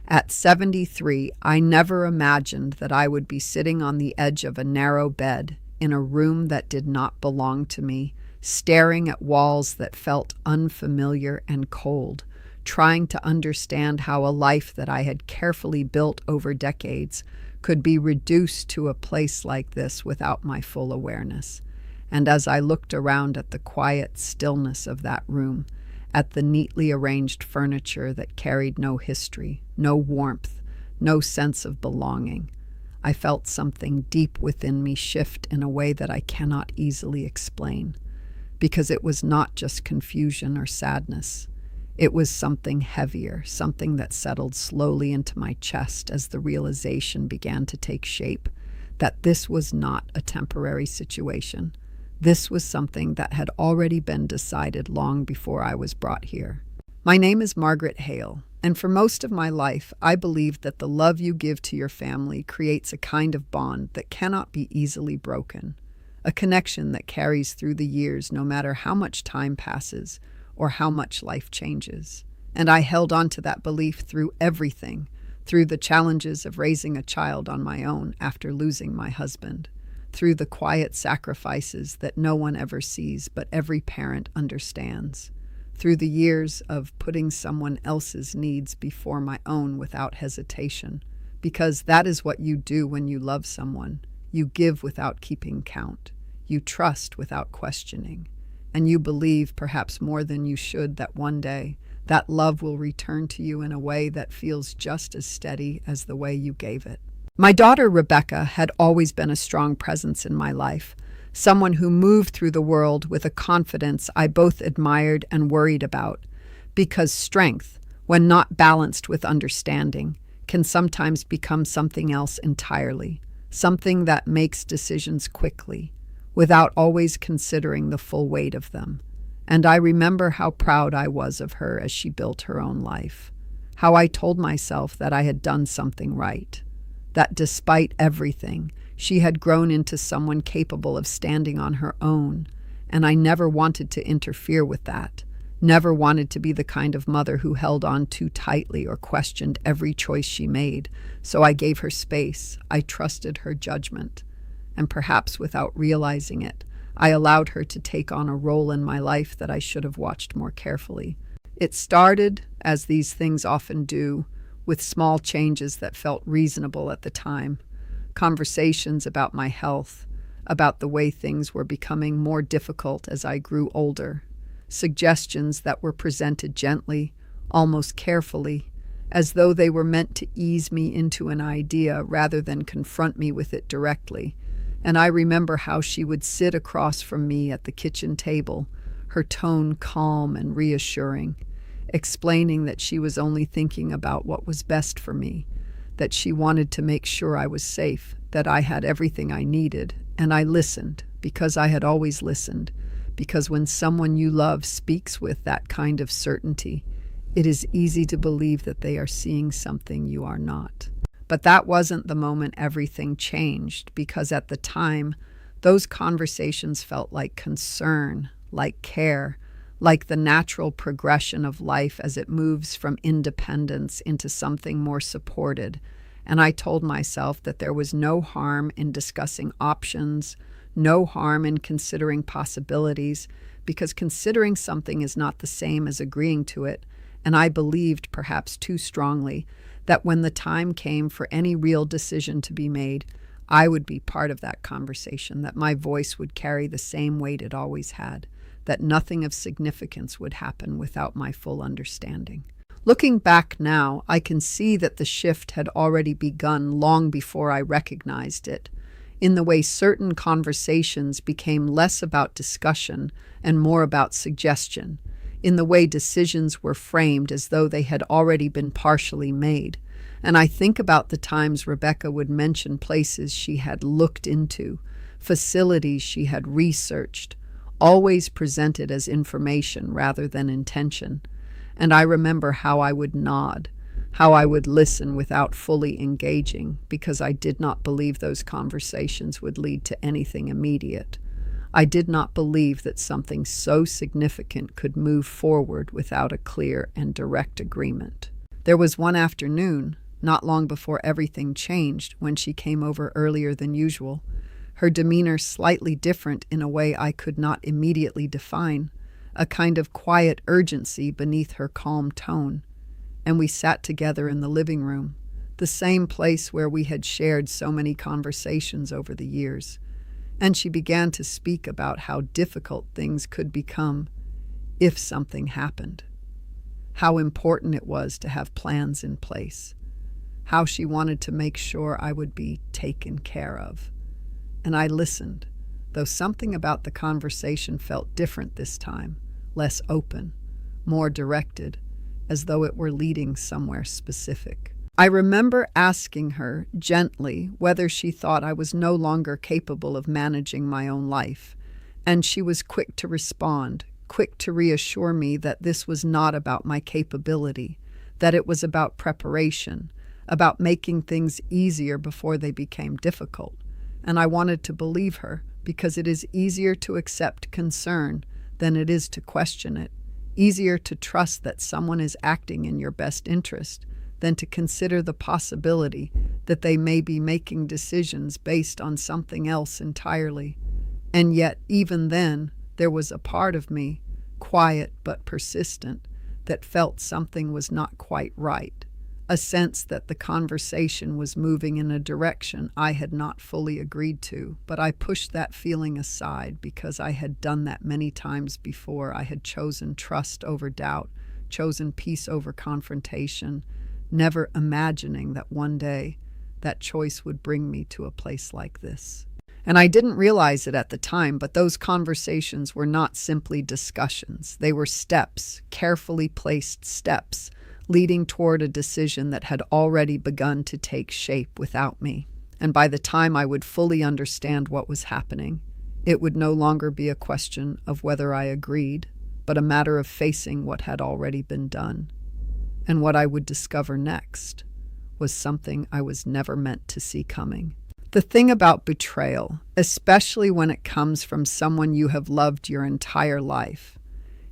At 73, I never imagined that I would be sitting on the edge of a narrow bed in a room that did not belong to me, staring at walls that felt unfamiliar and cold, trying to understand how a life that I had carefully built over decades could be reduced to a place like this without my full awareness. And as I looked around at the quiet stillness of that room, at the neatly arranged furniture that carried no history, no warmth, no sense of belonging, I felt something deep within me shift in a way that I cannot easily explain, because it was not just confusion or sadness. It was something heavier, something that settled slowly into my chest as the realization began to take shape, that this was not a temporary situation. This was something that had already been decided long before I was brought here. My name is Margaret Hale, and for most of my life, I believed that the love you give to your family creates a kind of bond that cannot be easily broken, a connection that carries through the years no matter how much time passes or how much life changes. And I held on to that belief through everything, through the challenges of raising a child on my own after losing my husband, through the quiet sacrifices that no one ever sees but every parent understands, through the years of putting someone else's needs before my own without hesitation, because that is what you do when you love someone. You give without keeping count. You trust without questioning. And you believe, perhaps more than you should, that one day that love will return to you in a way that feels just as steady as the way you gave it. My daughter, Rebecca, had always been a strong presence in my life, someone who moved through the world with a confidence I both admired and worried about, because strength, when not balanced with understanding, can sometimes become something else entirely, something that makes decisions quickly, without always considering the full weight of them. And I remember how proud I was of her as she built her own life, how I told myself that I had done something right, that despite everything, she had grown into someone capable of standing on her own, and I never wanted to interfere with that, never wanted to be the kind of mother who held on too tightly or questioned every choice she made. So I gave her space, I trusted her judgment, and perhaps without realizing it, I allowed her to take on a role in my life that I should have watched more carefully. It started, as these things often do, with small changes that felt reasonable at the time. Conversations about my health, about the way things were becoming more difficult as I grew older. Suggestions that were presented gently, almost carefully, as though they were meant to ease me into an idea rather than confront me with it directly. And I remember how she would sit across from me at the kitchen table, her tone calm and reassuring, explaining that she was only thinking about what was best for me, that she wanted to make sure I was safe, that I had everything I needed. And I listened, because I had always listened, because when someone you love speaks with that kind of certainty, it is easy to believe that they are seeing something you are not. But that wasn't the moment everything changed, because at the time, those conversations felt like concern, like care, like the natural progression of life as it moves from independence into something more supported. And I told myself that there was no harm in discussing options, no harm in considering possibilities, because considering something is not the same as agreeing to it. And I believed, perhaps too strongly, that when the time came for any real decision to be made, I would be part of that conversation, that my voice would carry the same weight it always had, that nothing of significance would happen without my full understanding. Looking back now, I can see that the shift had already begun long before I recognized it, in the way certain conversations became less about discussion and more about suggestion, in the way decisions were framed as though they had already been partially made. And I think about the times Rebecca would mention places she had looked into, facilities she had researched, always presented as information rather than intention. And I remember how I would nod, how I would listen without fully engaging, because I did not believe those conversations would lead to anything immediate. I did not believe that something so significant could move forward without a clear and direct agreement. There was one afternoon, not long before everything changed, when she came over earlier than usual, her demeanor slightly different in a way I could not immediately define, a kind of quiet urgency beneath her calm tone. And we sat together in the living room, the same place where we had shared so many conversations over the years. And she began to speak about how difficult things could become if something happened, how important it was to have plans in place, how she wanted to make sure I would be taken care of. And I listened, though something about the conversation felt different this time, less open, more directed, as though it were leading somewhere specific. I remember asking her gently whether she thought I was no longer capable of managing my own life, and she was quick to respond, quick to reassure me that this was not about my capability, that it was about preparation, about making things easier before they became difficult. And I wanted to believe her, because it is easier to accept concern than it is to question it, easier to trust that someone is acting in your best interest than to consider the possibility that they may be making decisions based on something else entirely. And yet, even then, there was a part of me, quiet but persistent, that felt something was not quite right, a sense that the conversation was moving in a direction I had not fully agreed to. But I pushed that feeling aside because I had done that many times before. I had chosen trust over doubt, chosen peace over confrontation, never imagining that one day that choice would bring me to a place like this. And I didn't realize it at the time, but those conversations were not simply discussions. They were steps, carefully placed steps, leading toward a decision that had already begun to take shape without me. And by the time I would fully understand what was happening, it would no longer be a question of whether I agreed, but a matter of facing what had already been done. And what I would discover next was something I was never meant to see coming. The thing about betrayal, especially when it comes from someone you have loved your entire life,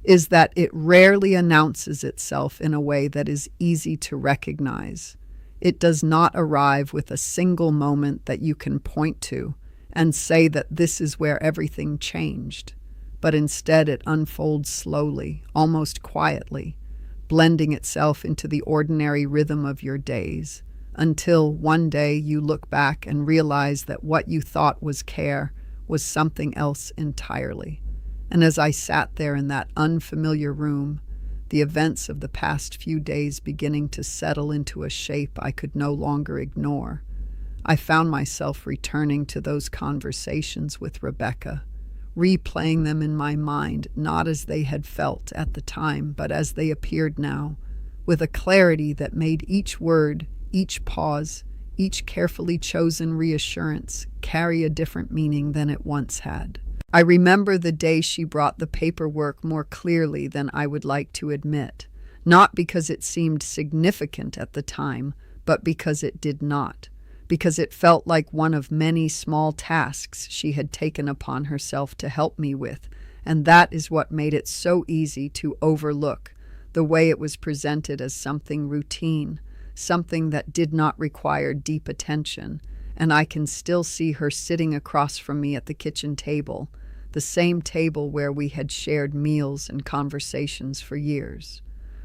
is that it rarely announces itself in a way that is easy to recognize. It does not arrive with a single moment that you can point to and say that this is where everything changed, but instead it unfolds slowly, almost quietly, blending itself into the ordinary rhythm of your days, until one day you look back and realize that what you thought was care was something else entirely. And as I sat there in that unfamiliar room, the events of the past few days beginning to settle into a shape I could no longer ignore, I found myself returning to those conversations with Rebecca, replaying them in my mind, not as they had felt at the time, but as they appeared now, with a clarity that made each word, each pause, each carefully chosen reassurance carry a different meaning than it once had. I remember the day she brought the paperwork more clearly than I would like to admit, not because it seemed significant at the time, but because it did not, because it felt like one of many small tasks she had taken upon herself to help me with, and that is what made it so easy to overlook the way it was presented as something routine, something that did not require deep attention. And I can still see her sitting across from me at the kitchen table, the same table where we had shared meals and conversations for years.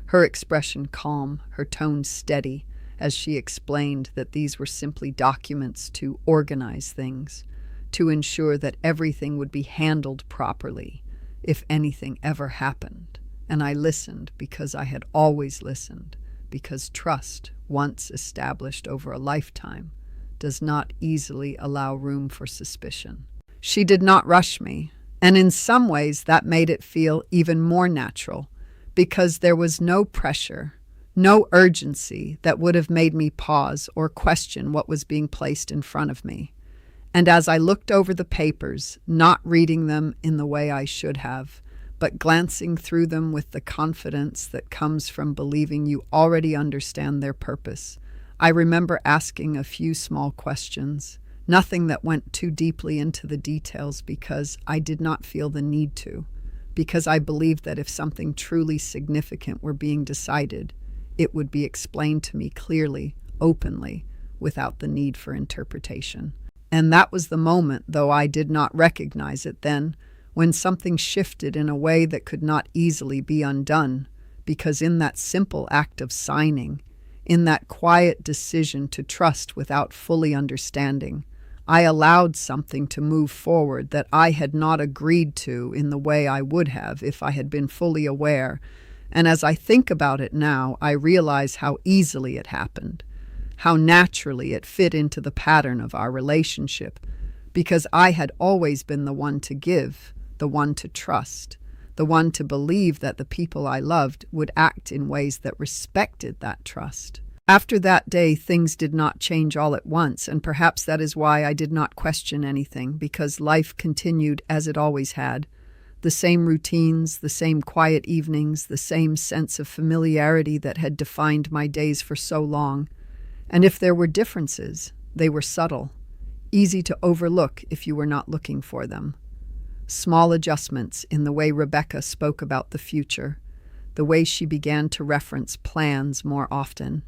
Her expression calm, her tone steady, as she explained that these were simply documents to organize things, to ensure that everything would be handled properly if anything ever happened. And I listened because I had always listened, because trust, once established over a lifetime, does not easily allow room for suspicion. She did not rush me, and in some ways that made it feel even more natural, because there was no pressure, no urgency that would have made me pause or question what was being placed in front of me. And as I looked over the papers, not reading them in the way I should have, but glancing through them with the confidence that comes from believing you already understand their purpose, I remember asking a few small questions, nothing that went too deeply into the details because I did not feel the need to, because I believed that if something truly significant were being decided, it would be explained to me clearly, openly, without the need for interpretation. And that was the moment, though I did not recognize it then, when something shifted in a way that could not easily be undone, because in that simple act of signing, in that quiet decision to trust without fully understanding, I allowed something to move forward that I had not agreed to in the way I would have if I had been fully aware. And as I think about it now, I realize how easily it happened, how naturally it fit into the pattern of our relationship, because I had always been the one to give, the one to trust, the one to believe that the people I loved would act in ways that respected that trust. After that day, things did not change all at once, and perhaps that is why I did not question anything, because life continued as it always had. The same routines, the same quiet evenings, the same sense of familiarity that had defined my days for so long. And if there were differences, they were subtle, easy to overlook if you were not looking for them. Small adjustments in the way Rebecca spoke about the future, the way she began to reference plans more often,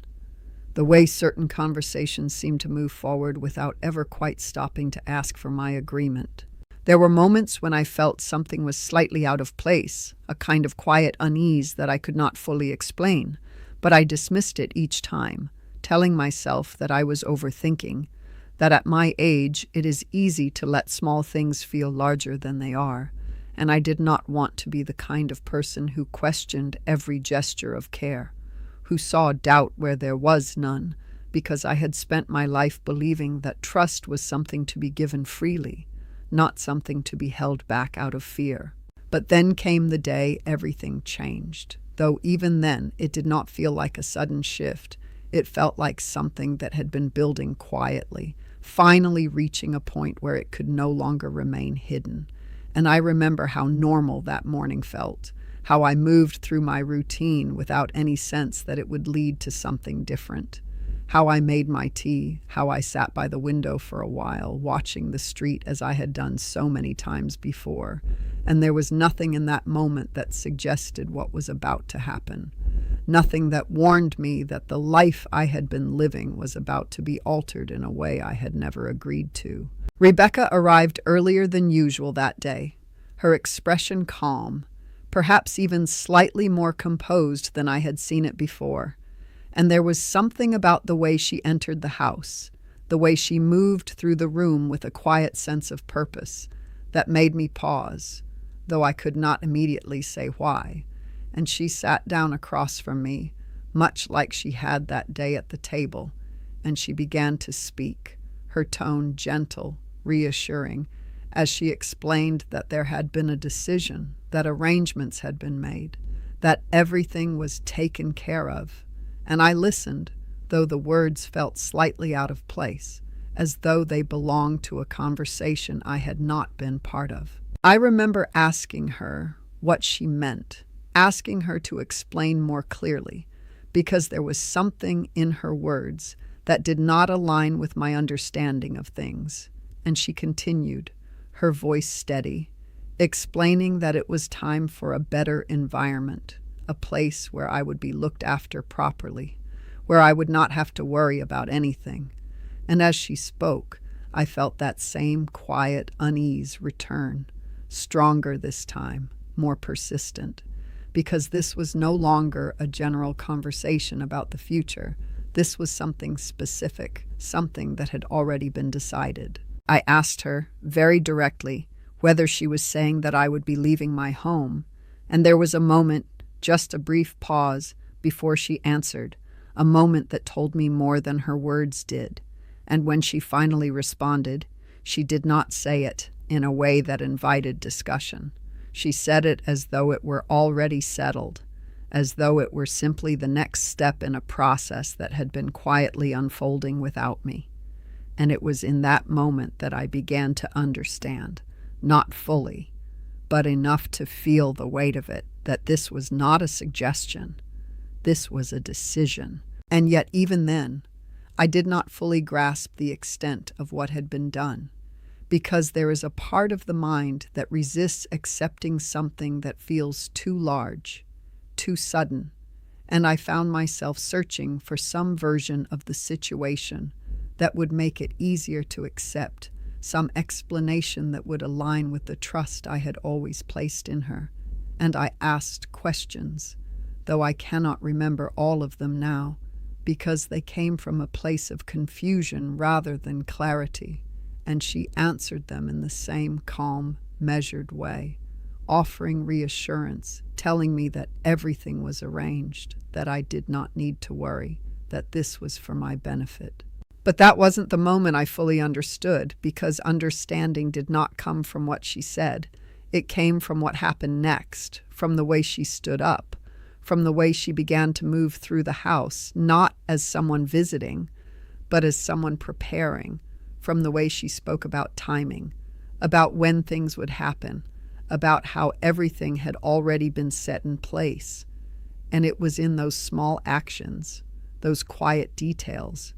the way certain conversations seemed to move forward without ever quite stopping to ask for my agreement. There were moments when I felt something was slightly out of place, a kind of quiet unease that I could not fully explain, but I dismissed it each time, telling myself that I was overthinking, that at my age it is easy to let small things feel larger than they are, and I did not want to be the kind of person who questioned every gesture of care, who saw doubt where there was none, because I had spent my life believing that trust was something to be given freely, not something to be held back out of fear. But then came the day everything changed, though even then it did not feel like a sudden shift. It felt like something that had been building quietly, finally reaching a point where it could no longer remain hidden. And I remember how normal that morning felt, how I moved through my routine without any sense that it would lead to something different, how I made my tea, how I sat by the window for a while, watching the street as I had done so many times before, and there was nothing in that moment that suggested what was about to happen, nothing that warned me that the life I had been living was about to be altered in a way I had never agreed to. Rebecca arrived earlier than usual that day, her expression calm, perhaps even slightly more composed than I had seen it before. And there was something about the way she entered the house, the way she moved through the room with a quiet sense of purpose, that made me pause, though I could not immediately say why. And she sat down across from me, much like she had that day at the table, and she began to speak, her tone gentle, reassuring, as she explained that there had been a decision, that arrangements had been made, that everything was taken care of. And I listened, though the words felt slightly out of place, as though they belonged to a conversation I had not been part of. I remember asking her what she meant, asking her to explain more clearly, because there was something in her words that did not align with my understanding of things. And she continued, her voice steady, explaining that it was time for a better environment, a place where I would be looked after properly, where I would not have to worry about anything. And as she spoke, I felt that same quiet unease return, stronger this time, more persistent, because this was no longer a general conversation about the future. This was something specific, something that had already been decided. I asked her, very directly, whether she was saying that I would be leaving my home, and there was a moment, just a brief pause, before she answered, a moment that told me more than her words did. And when she finally responded, she did not say it in a way that invited discussion. She said it as though it were already settled, as though it were simply the next step in a process that had been quietly unfolding without me. And it was in that moment that I began to understand, not fully, but enough to feel the weight of it, that this was not a suggestion. This was a decision. And yet even then, I did not fully grasp the extent of what had been done, because there is a part of the mind that resists accepting something that feels too large, too sudden, and I found myself searching for some version of the situation that would make it easier to accept, some explanation that would align with the trust I had always placed in her. And I asked questions, though I cannot remember all of them now, because they came from a place of confusion rather than clarity, and she answered them in the same calm, measured way, offering reassurance, telling me that everything was arranged, that I did not need to worry, that this was for my benefit. But that wasn't the moment I fully understood, because understanding did not come from what she said. It came from what happened next, from the way she stood up, from the way she began to move through the house, not as someone visiting, but as someone preparing, from the way she spoke about timing, about when things would happen, about how everything had already been set in place. And it was in those small actions, those quiet details,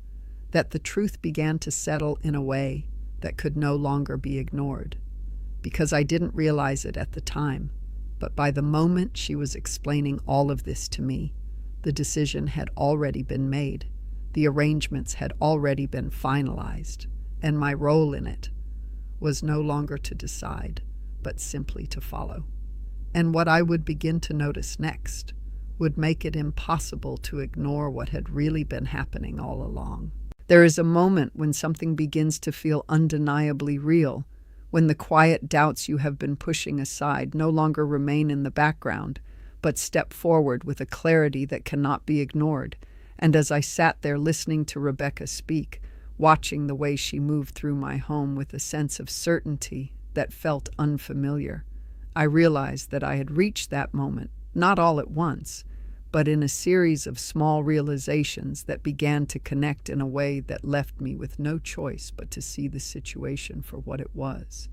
that the truth began to settle in a way that could no longer be ignored. Because I didn't realize it at the time, but by the moment she was explaining all of this to me, the decision had already been made, the arrangements had already been finalized, and my role in it was no longer to decide, but simply to follow. And what I would begin to notice next would make it impossible to ignore what had really been happening all along. There is a moment when something begins to feel undeniably real, when the quiet doubts you have been pushing aside no longer remain in the background, but step forward with a clarity that cannot be ignored. And as I sat there listening to Rebecca speak, watching the way she moved through my home with a sense of certainty that felt unfamiliar, I realized that I had reached that moment, not all at once, but in a series of small realizations that began to connect in a way that left me with no choice but to see the situation for what it was.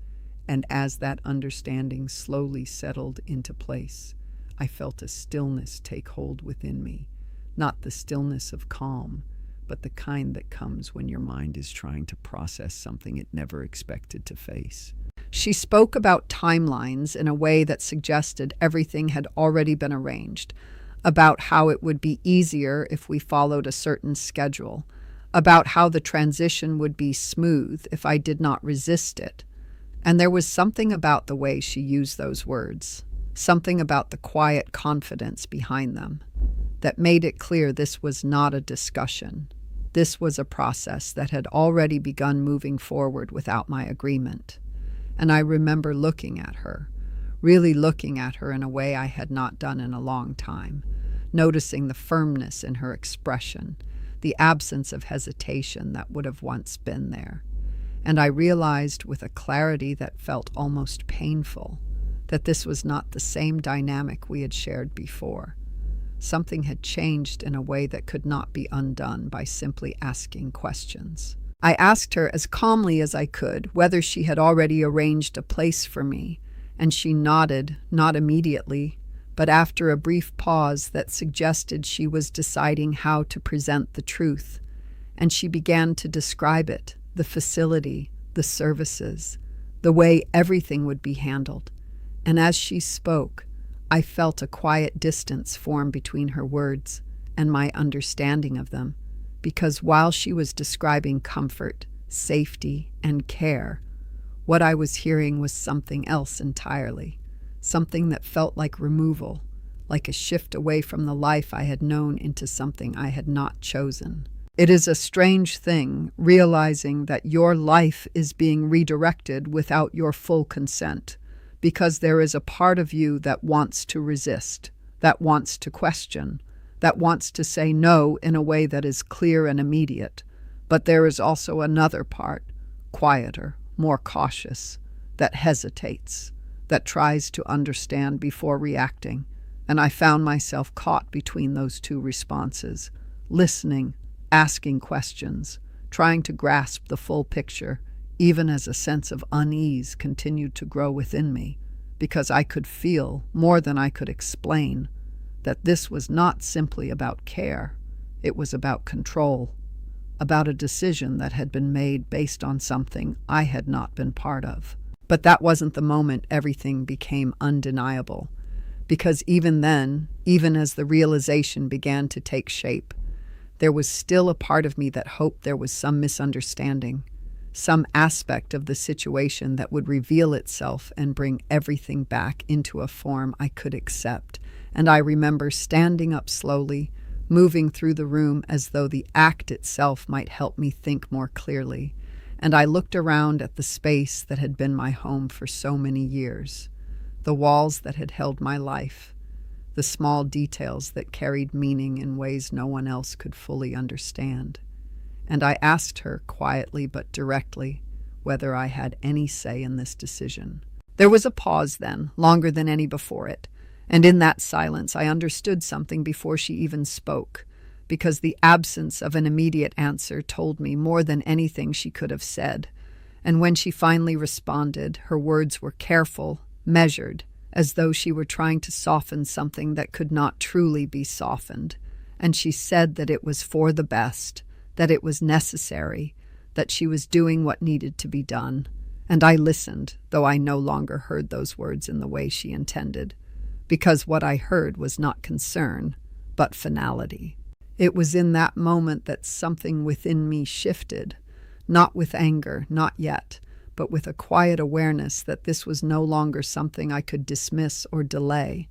And as that understanding slowly settled into place, I felt a stillness take hold within me, not the stillness of calm, but the kind that comes when your mind is trying to process something it never expected to face. She spoke about timelines in a way that suggested everything had already been arranged, about how it would be easier if we followed a certain schedule, about how the transition would be smooth if I did not resist it. And there was something about the way she used those words, something about the quiet confidence behind them, that made it clear this was not a discussion. This was a process that had already begun moving forward without my agreement. And I remember looking at her, really looking at her in a way I had not done in a long time, noticing the firmness in her expression, the absence of hesitation that would have once been there. And I realized with a clarity that felt almost painful that this was not the same dynamic we had shared before. Something had changed in a way that could not be undone by simply asking questions. I asked her as calmly as I could whether she had already arranged a place for me, and she nodded, not immediately, but after a brief pause that suggested she was deciding how to present the truth. And she began to describe it, the facility, the services, the way everything would be handled. And as she spoke, I felt a quiet distance form between her words and my understanding of them, because while she was describing comfort, safety, and care, what I was hearing was something else entirely, something that felt like removal, like a shift away from the life I had known into something I had not chosen. It is a strange thing, realizing that your life is being redirected without your full consent, because there is a part of you that wants to resist, that wants to question, that wants to say no in a way that is clear and immediate. But there is also another part, quieter, more cautious, that hesitates, that tries to understand before reacting. And I found myself caught between those two responses, listening, asking questions, trying to grasp the full picture, even as a sense of unease continued to grow within me, because I could feel, more than I could explain, that this was not simply about care. It was about control, about a decision that had been made based on something I had not been part of. But that wasn't the moment everything became undeniable, Because even then, even as the realization began to take shape, there was still a part of me that hoped there was some misunderstanding, some aspect of the situation that would reveal itself and bring everything back into a form I could accept. And I remember standing up slowly, moving through the room as though the act itself might help me think more clearly. And I looked around at the space that had been my home for so many years, the walls that had held my life, the small details that carried meaning in ways no one else could fully understand. And I asked her quietly but directly whether I had any say in this decision. There was a pause then, longer than any before it, and in that silence I understood something before she even spoke, because the absence of an immediate answer told me more than anything she could have said. And when she finally responded, her words were careful, measured, as though she were trying to soften something that could not truly be softened. And she said that it was for the best, that it was necessary, that she was doing what needed to be done. And I listened, though I no longer heard those words in the way she intended, because what I heard was not concern, but finality. It was in that moment that something within me shifted, not with anger, not yet, but with a quiet awareness that this was no longer something I could dismiss or delay,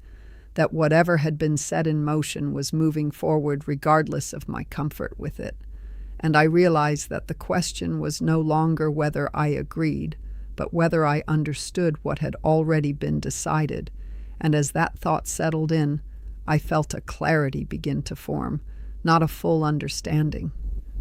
that whatever had been set in motion was moving forward regardless of my comfort with it. And I realized that the question was no longer whether I agreed, but whether I understood what had already been decided. And as that thought settled in, I felt a clarity begin to form, not a full understanding,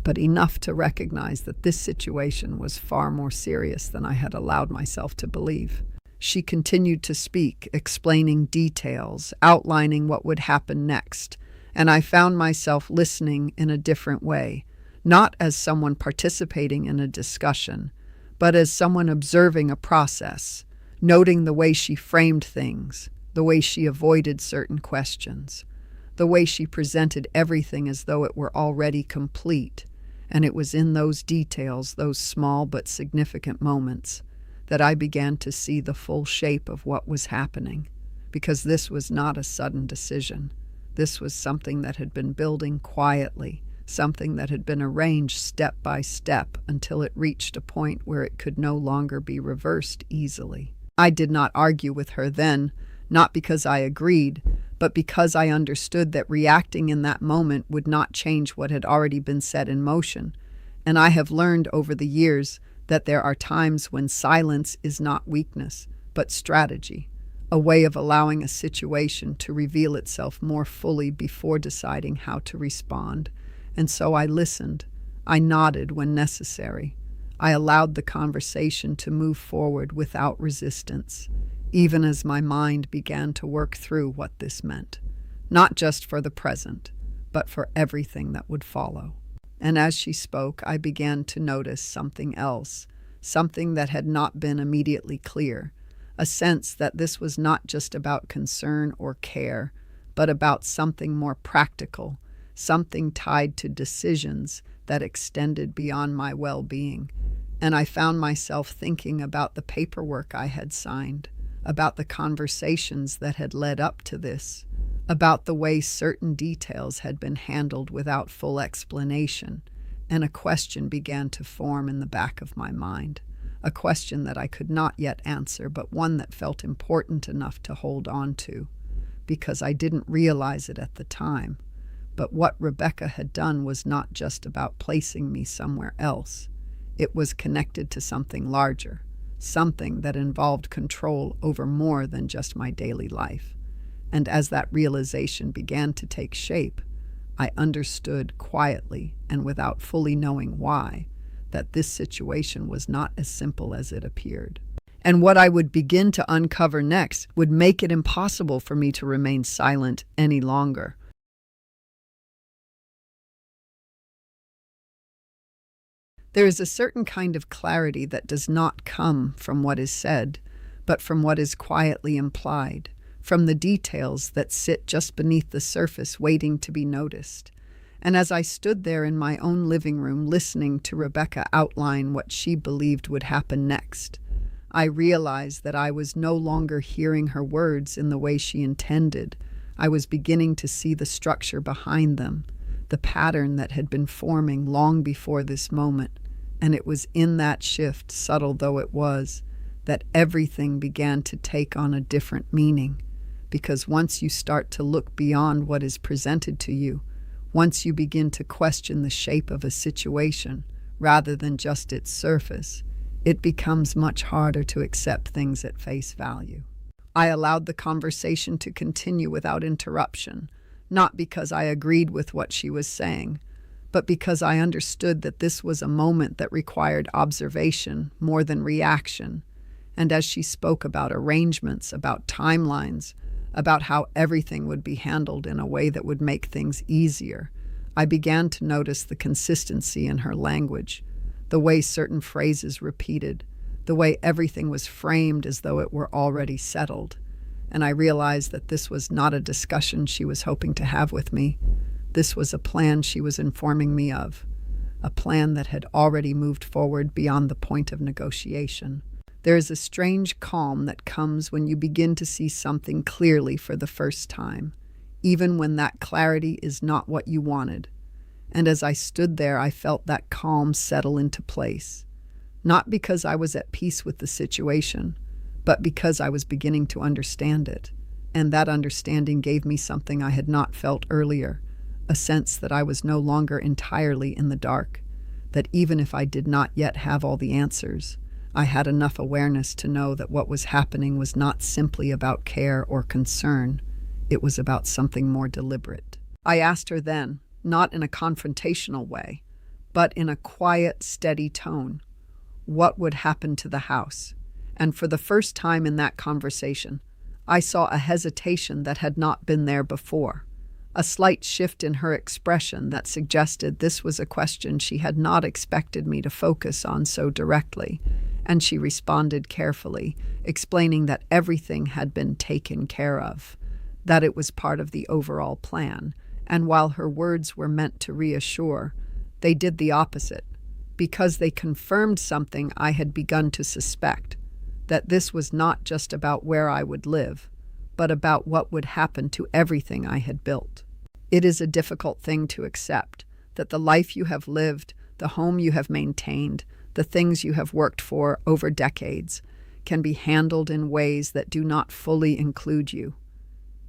but enough to recognize that this situation was far more serious than I had allowed myself to believe. She continued to speak, explaining details, outlining what would happen next, and I found myself listening in a different way, not as someone participating in a discussion, but as someone observing a process, noting the way she framed things, the way she avoided certain questions, the way she presented everything as though it were already complete. And it was in those details, those small but significant moments, that I began to see the full shape of what was happening, because this was not a sudden decision. This was something that had been building quietly, something that had been arranged step by step until it reached a point where it could no longer be reversed easily. I did not argue with her then, not because I agreed, but because I understood that reacting in that moment would not change what had already been set in motion. And I have learned over the years that there are times when silence is not weakness, but strategy, a way of allowing a situation to reveal itself more fully before deciding how to respond. And so I listened. I nodded when necessary. I allowed the conversation to move forward without resistance, even as my mind began to work through what this meant, not just for the present, but for everything that would follow. And as she spoke, I began to notice something else, something that had not been immediately clear, a sense that this was not just about concern or care, but about something more practical, something tied to decisions that extended beyond my well-being. And I found myself thinking about the paperwork I had signed, about the conversations that had led up to this, about the way certain details had been handled without full explanation, and a question began to form in the back of my mind, a question that I could not yet answer, but one that felt important enough to hold on to, because I didn't realize it at the time. But what Rebecca had done was not just about placing me somewhere else. It was connected to something larger, something that involved control over more than just my daily life. And as that realization began to take shape, I understood quietly and without fully knowing why that this situation was not as simple as it appeared. And what I would begin to uncover next would make it impossible for me to remain silent any longer. There is a certain kind of clarity that does not come from what is said, but from what is quietly implied, from the details that sit just beneath the surface waiting to be noticed. And as I stood there in my own living room listening to Rebecca outline what she believed would happen next, I realized that I was no longer hearing her words in the way she intended. I was beginning to see the structure behind them, the pattern that had been forming long before this moment. And it was in that shift, subtle though it was, that everything began to take on a different meaning. Because once you start to look beyond what is presented to you, once you begin to question the shape of a situation rather than just its surface, it becomes much harder to accept things at face value. I allowed the conversation to continue without interruption, not because I agreed with what she was saying, but because I understood that this was a moment that required observation more than reaction. And as she spoke about arrangements, about timelines, about how everything would be handled in a way that would make things easier, I began to notice the consistency in her language, the way certain phrases repeated, the way everything was framed as though it were already settled. And I realized that this was not a discussion she was hoping to have with me. This was a plan she was informing me of, a plan that had already moved forward beyond the point of negotiation. There is a strange calm that comes when you begin to see something clearly for the first time, even when that clarity is not what you wanted. And as I stood there, I felt that calm settle into place, not because I was at peace with the situation, but because I was beginning to understand it. And that understanding gave me something I had not felt earlier, a sense that I was no longer entirely in the dark, that even if I did not yet have all the answers, I had enough awareness to know that what was happening was not simply about care or concern. It was about something more deliberate. I asked her then, not in a confrontational way, but in a quiet, steady tone, what would happen to the house. And for the first time in that conversation, I saw a hesitation that had not been there before, a slight shift in her expression that suggested this was a question she had not expected me to focus on so directly. And she responded carefully, explaining that everything had been taken care of, that it was part of the overall plan. And while her words were meant to reassure, they did the opposite, because they confirmed something I had begun to suspect, that this was not just about where I would live, but about what would happen to everything I had built. It is a difficult thing to accept, that the life you have lived, the home you have maintained, the things you have worked for over decades, can be handled in ways that do not fully include you.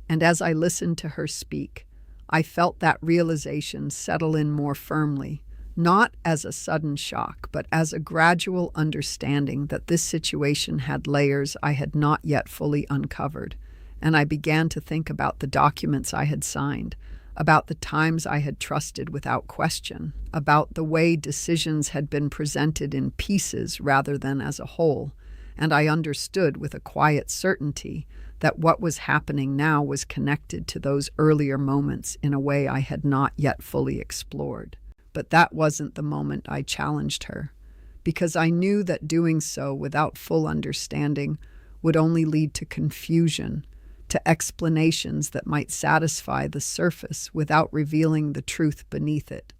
And as I listened to her speak, I felt that realization settle in more firmly, not as a sudden shock, but as a gradual understanding that this situation had layers I had not yet fully uncovered. And I began to think about the documents I had signed, about the times I had trusted without question, about the way decisions had been presented in pieces rather than as a whole, and I understood with a quiet certainty that what was happening now was connected to those earlier moments in a way I had not yet fully explored. But that wasn't the moment I challenged her, because I knew that doing so without full understanding would only lead to confusion, to explanations that might satisfy the surface without revealing the truth beneath it.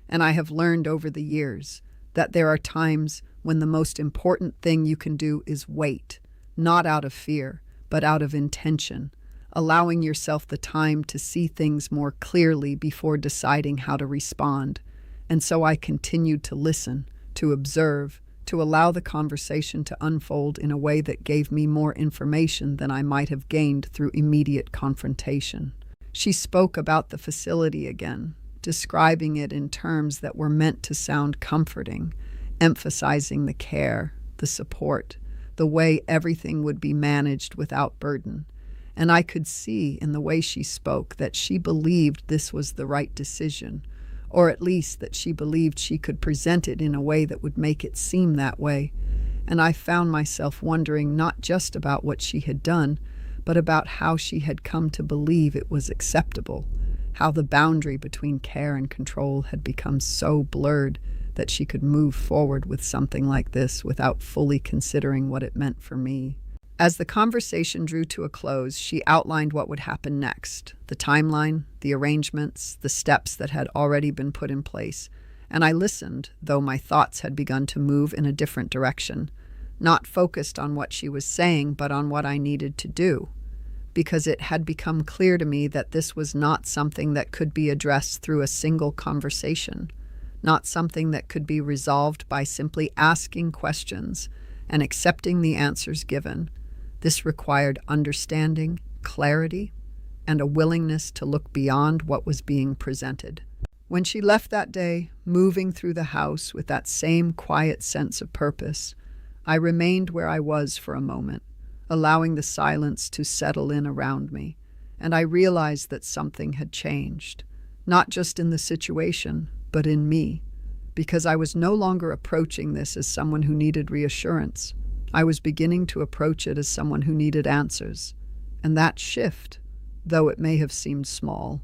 And I have learned over the years that there are times when the most important thing you can do is wait, not out of fear, but out of intention, allowing yourself the time to see things more clearly before deciding how to respond. And so I continued to listen, to observe, to allow the conversation to unfold in a way that gave me more information than I might have gained through immediate confrontation. She spoke about the facility again, describing it in terms that were meant to sound comforting, emphasizing the care, the support, the way everything would be managed without burden. And I could see in the way she spoke that she believed this was the right decision, or at least that she believed she could present it in a way that would make it seem that way. And I found myself wondering not just about what she had done, but about how she had come to believe it was acceptable, how the boundary between care and control had become so blurred that she could move forward with something like this without fully considering what it meant for me. As the conversation drew to a close, she outlined what would happen next, the timeline, the arrangements, the steps that had already been put in place, and I listened, though my thoughts had begun to move in a different direction, not focused on what she was saying, but on what I needed to do, because it had become clear to me that this was not something that could be addressed through a single conversation, not something that could be resolved by simply asking questions and accepting the answers given. This required understanding, clarity, and a willingness to look beyond what was being presented. When she left that day, moving through the house with that same quiet sense of purpose, I remained where I was for a moment, allowing the silence to settle in around me, and I realized that something had changed, not just in the situation, but in me, because I was no longer approaching this as someone who needed reassurance. I was beginning to approach it as someone who needed answers, and that shift, though it may have seemed small,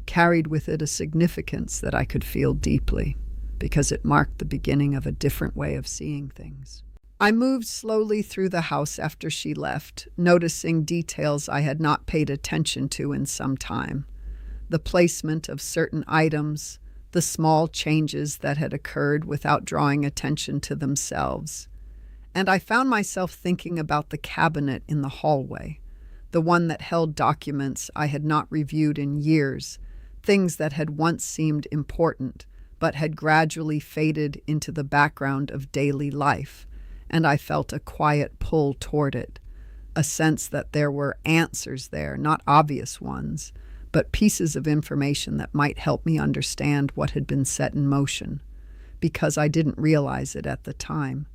carried with it a significance that I could feel deeply, because it marked the beginning of a different way of seeing things. I moved slowly through the house after she left, noticing details I had not paid attention to in some time. The placement of certain items, the small changes that had occurred without drawing attention to themselves. And I found myself thinking about the cabinet in the hallway, the one that held documents I had not reviewed in years, things that had once seemed important, but had gradually faded into the background of daily life, and I felt a quiet pull toward it, a sense that there were answers there, not obvious ones, but pieces of information that might help me understand what had been set in motion, because I didn't realize it at the time.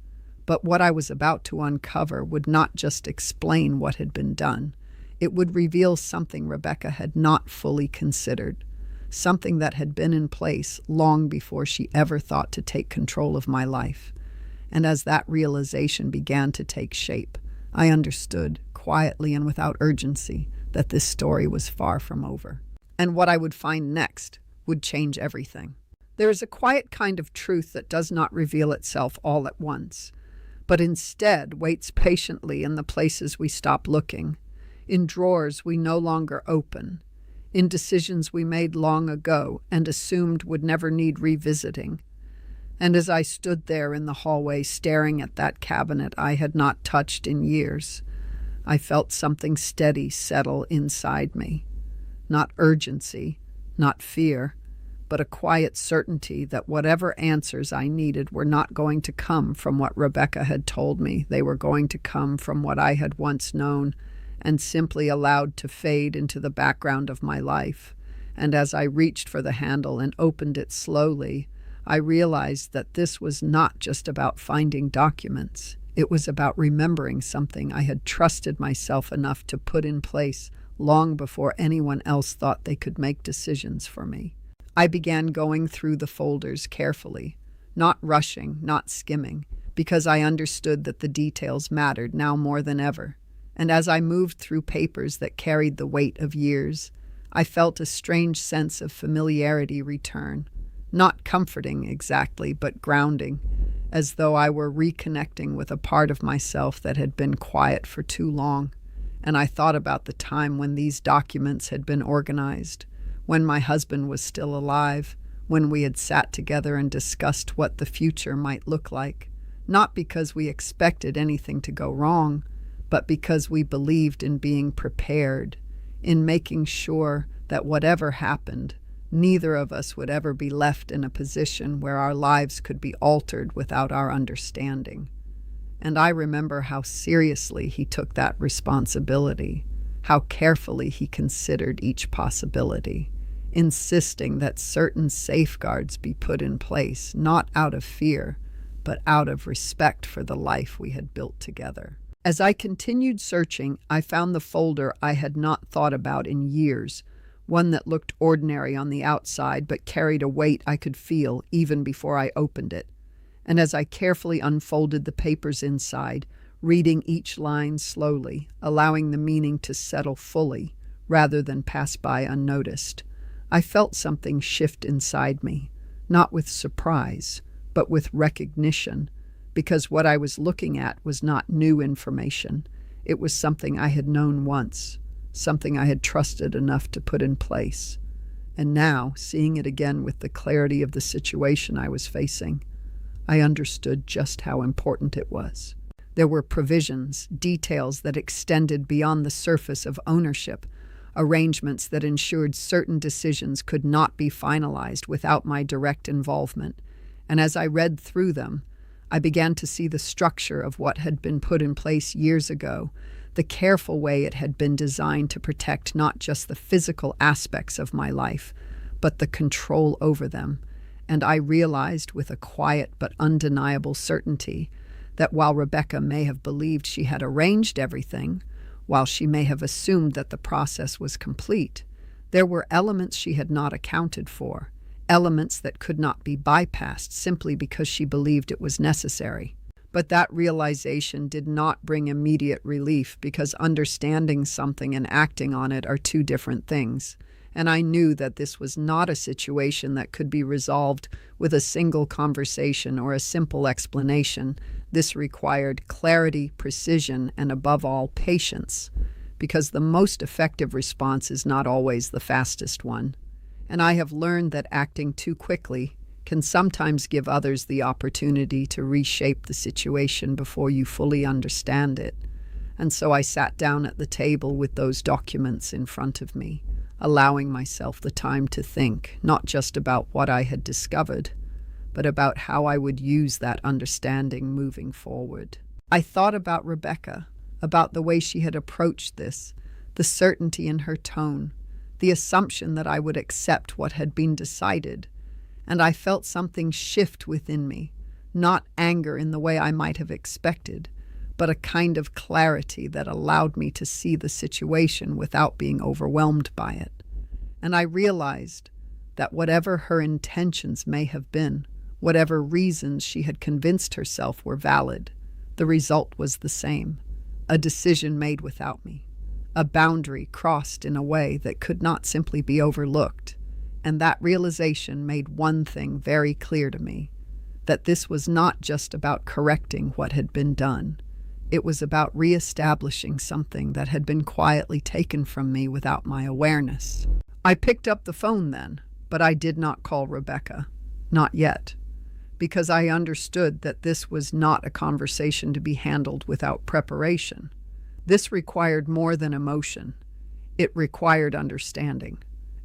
But what I was about to uncover would not just explain what had been done. It would reveal something Rebecca had not fully considered, something that had been in place long before she ever thought to take control of my life. And as that realization began to take shape, I understood, quietly and without urgency, that this story was far from over. And what I would find next would change everything. There is a quiet kind of truth that does not reveal itself all at once, but instead waits patiently in the places we stop looking, in drawers we no longer open, in decisions we made long ago and assumed would never need revisiting. And as I stood there in the hallway staring at that cabinet I had not touched in years, I felt something steady settle inside me. Not urgency, not fear, but a quiet certainty that whatever answers I needed were not going to come from what Rebecca had told me. They were going to come from what I had once known and simply allowed to fade into the background of my life. And as I reached for the handle and opened it slowly, I realized that this was not just about finding documents. It was about remembering something I had trusted myself enough to put in place long before anyone else thought they could make decisions for me. I began going through the folders carefully, not rushing, not skimming, because I understood that the details mattered now more than ever. And as I moved through papers that carried the weight of years, I felt a strange sense of familiarity return. Not comforting exactly, but grounding, as though I were reconnecting with a part of myself that had been quiet for too long. And I thought about the time when these documents had been organized, when my husband was still alive, when we had sat together and discussed what the future might look like, not because we expected anything to go wrong, but because we believed in being prepared, in making sure that whatever happened, neither of us would ever be left in a position where our lives could be altered without our understanding. And I remember how seriously he took that responsibility, how carefully he considered each possibility, insisting that certain safeguards be put in place, not out of fear, but out of respect for the life we had built together. As I continued searching, I found the folder I had not thought about in years, one that looked ordinary on the outside but carried a weight I could feel even before I opened it. And as I carefully unfolded the papers inside, reading each line slowly, allowing the meaning to settle fully rather than pass by unnoticed, I felt something shift inside me, not with surprise, but with recognition, because what I was looking at was not new information. It was something I had known once, something I had trusted enough to put in place. And now, seeing it again with the clarity of the situation I was facing, I understood just how important it was. There were provisions, details that extended beyond the surface of ownership, arrangements that ensured certain decisions could not be finalized without my direct involvement. And as I read through them, I began to see the structure of what had been put in place years ago, the careful way it had been designed to protect not just the physical aspects of my life, but the control over them. And I realized with a quiet but undeniable certainty that while Rebecca may have believed she had arranged everything, while she may have assumed that the process was complete, there were elements she had not accounted for, elements that could not be bypassed simply because she believed it was necessary. But that realization did not bring immediate relief because understanding something and acting on it are two different things. And I knew that this was not a situation that could be resolved with a single conversation or a simple explanation. This required clarity, precision, and above all, patience, because the most effective response is not always the fastest one. And I have learned that acting too quickly can sometimes give others the opportunity to reshape the situation before you fully understand it. And so I sat down at the table with those documents in front of me, allowing myself the time to think, not just about what I had discovered, but about how I would use that understanding moving forward. I thought about Rebecca, about the way she had approached this, the certainty in her tone, the assumption that I would accept what had been decided, and I felt something shift within me, not anger in the way I might have expected, but a kind of clarity that allowed me to see the situation without being overwhelmed by it. And I realized that whatever her intentions may have been, whatever reasons she had convinced herself were valid, the result was the same: a decision made without me, a boundary crossed in a way that could not simply be overlooked. And that realization made one thing very clear to me, that this was not just about correcting what had been done. It was about reestablishing something that had been quietly taken from me without my awareness. I picked up the phone then, but I did not call Rebecca. Not yet. Because I understood that this was not a conversation to be handled without preparation. This required more than emotion. It required understanding.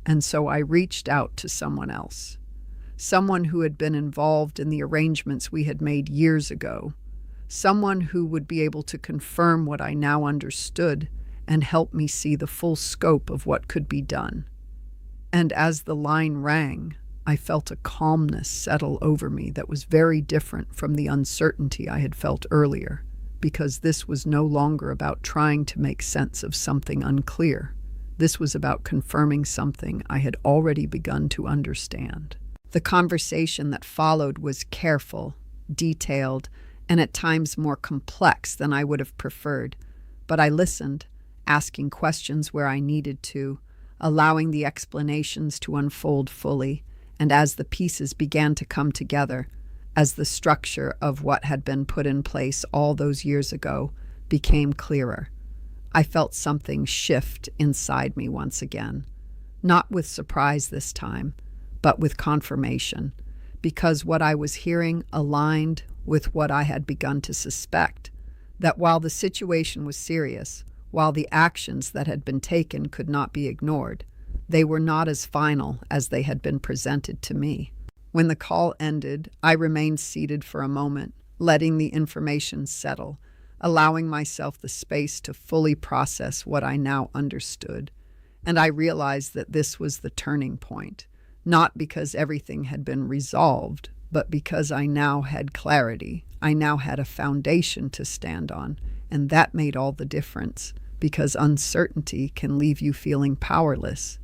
And so I reached out to someone else. Someone who had been involved in the arrangements we had made years ago. Someone who would be able to confirm what I now understood and help me see the full scope of what could be done. And as the line rang, I felt a calmness settle over me that was very different from the uncertainty I had felt earlier, because this was no longer about trying to make sense of something unclear. This was about confirming something I had already begun to understand. The conversation that followed was careful, detailed, and at times more complex than I would have preferred, but I listened, asking questions where I needed to, allowing the explanations to unfold fully, and as the pieces began to come together, as the structure of what had been put in place all those years ago became clearer, I felt something shift inside me once again, not with surprise this time, but with confirmation, because what I was hearing aligned with what I had begun to suspect, that while the situation was serious, while the actions that had been taken could not be ignored, they were not as final as they had been presented to me. When the call ended, I remained seated for a moment, letting the information settle, allowing myself the space to fully process what I now understood. And I realized that this was the turning point, not because everything had been resolved, but because I now had clarity. I now had a foundation to stand on, and that made all the difference, because uncertainty can leave you feeling powerless,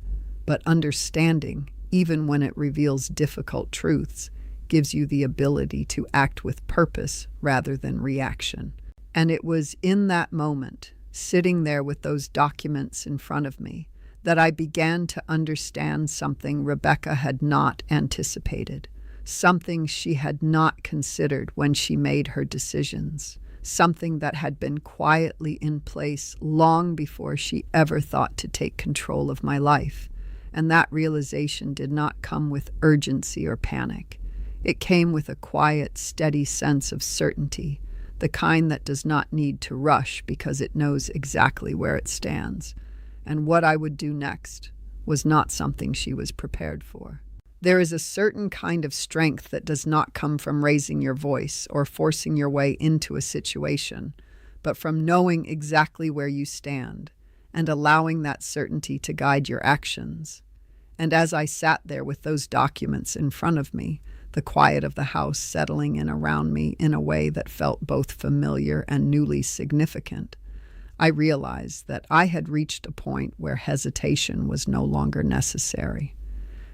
but understanding, even when it reveals difficult truths, gives you the ability to act with purpose rather than reaction. And it was in that moment, sitting there with those documents in front of me, that I began to understand something Rebecca had not anticipated, something she had not considered when she made her decisions, something that had been quietly in place long before she ever thought to take control of my life. And that realization did not come with urgency or panic. It came with a quiet, steady sense of certainty the kind that does not need to rush because it knows exactly where it stands. And what I would do next was not something she was prepared for. There is a certain kind of strength that does not come from raising your voice or forcing your way into a situation, but from knowing exactly where you stand and allowing that certainty to guide your actions. And as I sat there with those documents in front of me, the quiet of the house settling in around me in a way that felt both familiar and newly significant, I realized that I had reached a point where hesitation was no longer necessary,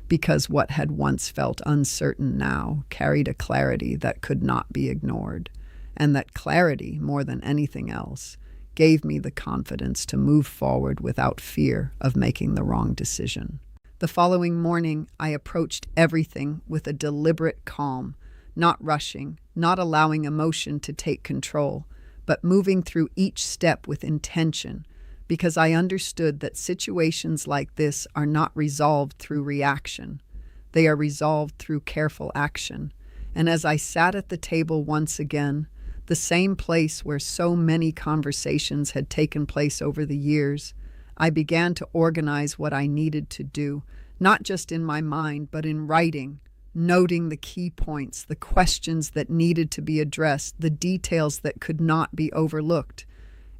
because what had once felt uncertain now carried a clarity that could not be ignored, and that clarity, more than anything else, gave me the confidence to move forward without fear of making the wrong decision. The following morning, I approached everything with a deliberate calm, not rushing, not allowing emotion to take control, but moving through each step with intention, because I understood that situations like this are not resolved through reaction. They are resolved through careful action. And as I sat at the table once again, the same place where so many conversations had taken place over the years, I began to organize what I needed to do, not just in my mind, but in writing, noting the key points, the questions that needed to be addressed, the details that could not be overlooked.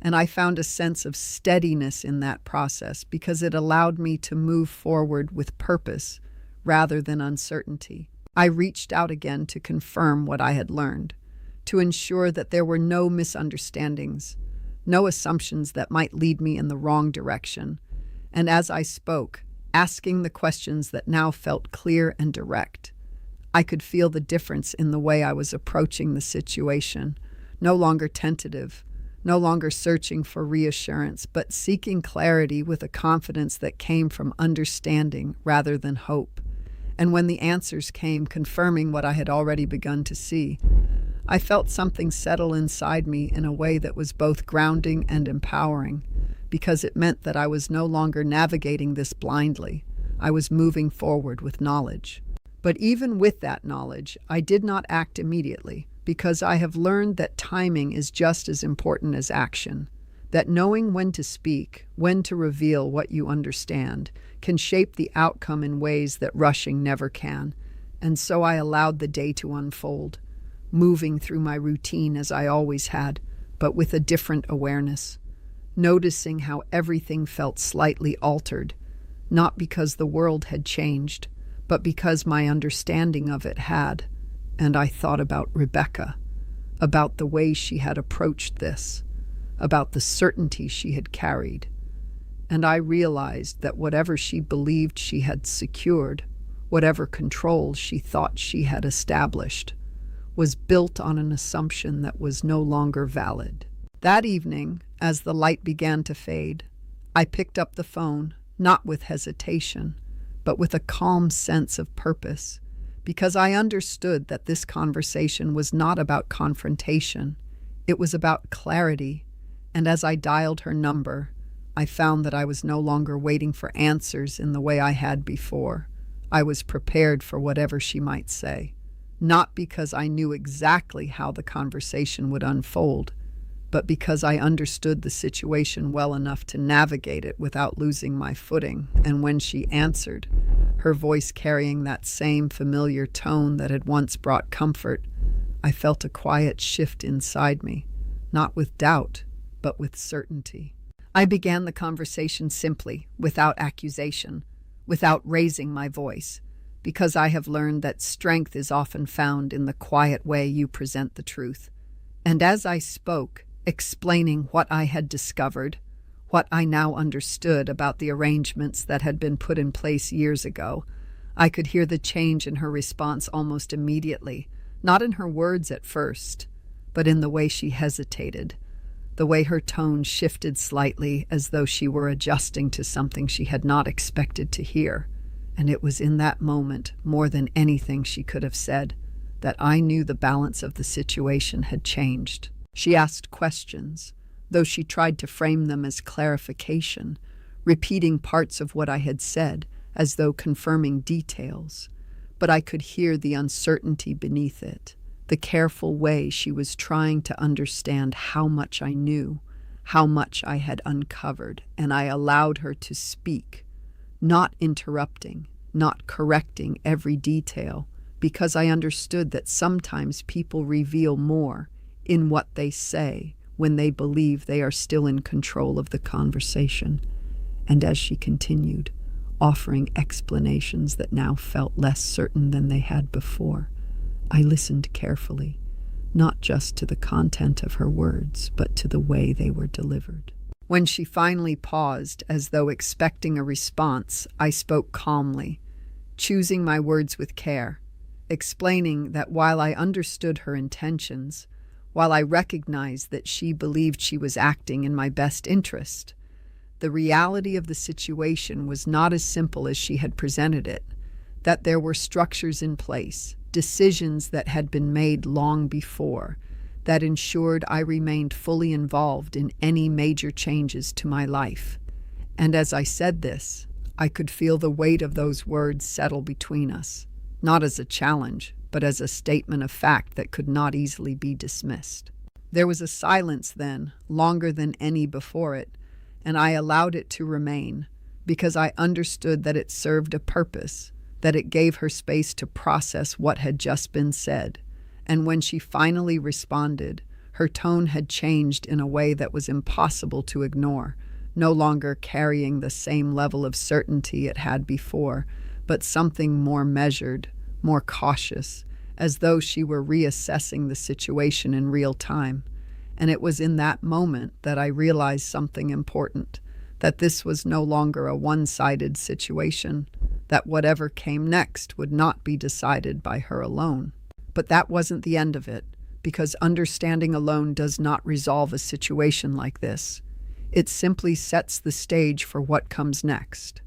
And I found a sense of steadiness in that process because it allowed me to move forward with purpose rather than uncertainty. I reached out again to confirm what I had learned, to ensure that there were no misunderstandings, no assumptions that might lead me in the wrong direction. And as I spoke, asking the questions that now felt clear and direct, I could feel the difference in the way I was approaching the situation, no longer tentative, no longer searching for reassurance, but seeking clarity with a confidence that came from understanding rather than hope. And when the answers came, confirming what I had already begun to see, I felt something settle inside me in a way that was both grounding and empowering, because it meant that I was no longer navigating this blindly. I was moving forward with knowledge. But even with that knowledge, I did not act immediately, because I have learned that timing is just as important as action, that knowing when to speak, when to reveal what you understand, can shape the outcome in ways that rushing never can. And so I allowed the day to unfold, moving through my routine as I always had, but with a different awareness, noticing how everything felt slightly altered, not because the world had changed, but because my understanding of it had. And I thought about Rebecca, about the way she had approached this, about the certainty she had carried. And I realized that whatever she believed she had secured, whatever control she thought she had established, was built on an assumption that was no longer valid. That evening, as the light began to fade, I picked up the phone, not with hesitation, but with a calm sense of purpose, because I understood that this conversation was not about confrontation, it was about clarity. And as I dialed her number, I found that I was no longer waiting for answers in the way I had before. I was prepared for whatever she might say, not because I knew exactly how the conversation would unfold, but because I understood the situation well enough to navigate it without losing my footing. And when she answered, her voice carrying that same familiar tone that had once brought comfort, I felt a quiet shift inside me, not with doubt, but with certainty. I began the conversation simply, without accusation, without raising my voice, because I have learned that strength is often found in the quiet way you present the truth. And as I spoke, explaining what I had discovered, what I now understood about the arrangements that had been put in place years ago, I could hear the change in her response almost immediately, not in her words at first, but in the way she hesitated, the way her tone shifted slightly as though she were adjusting to something she had not expected to hear. And it was in that moment, more than anything she could have said, that I knew the balance of the situation had changed. She asked questions, though she tried to frame them as clarification, repeating parts of what I had said as though confirming details. But I could hear the uncertainty beneath it, the careful way she was trying to understand how much I knew, how much I had uncovered, and I allowed her to speak, not interrupting, not correcting every detail, because I understood that sometimes people reveal more in what they say when they believe they are still in control of the conversation. And as she continued, offering explanations that now felt less certain than they had before, I listened carefully, not just to the content of her words, but to the way they were delivered. When she finally paused, as though expecting a response, I spoke calmly, choosing my words with care, explaining that while I understood her intentions, while I recognized that she believed she was acting in my best interest, the reality of the situation was not as simple as she had presented it, that there were structures in place, decisions that had been made long before, that ensured I remained fully involved in any major changes to my life. And as I said this, I could feel the weight of those words settle between us, not as a challenge, but as a statement of fact that could not easily be dismissed. There was a silence then, longer than any before it, and I allowed it to remain, because I understood that it served a purpose, that it gave her space to process what had just been said. And when she finally responded, her tone had changed in a way that was impossible to ignore, no longer carrying the same level of certainty it had before, but something more measured, more cautious, as though she were reassessing the situation in real time. And it was in that moment that I realized something important, that this was no longer a one-sided situation, that whatever came next would not be decided by her alone. But that wasn't the end of it, because understanding alone does not resolve a situation like this. It simply sets the stage for what comes next.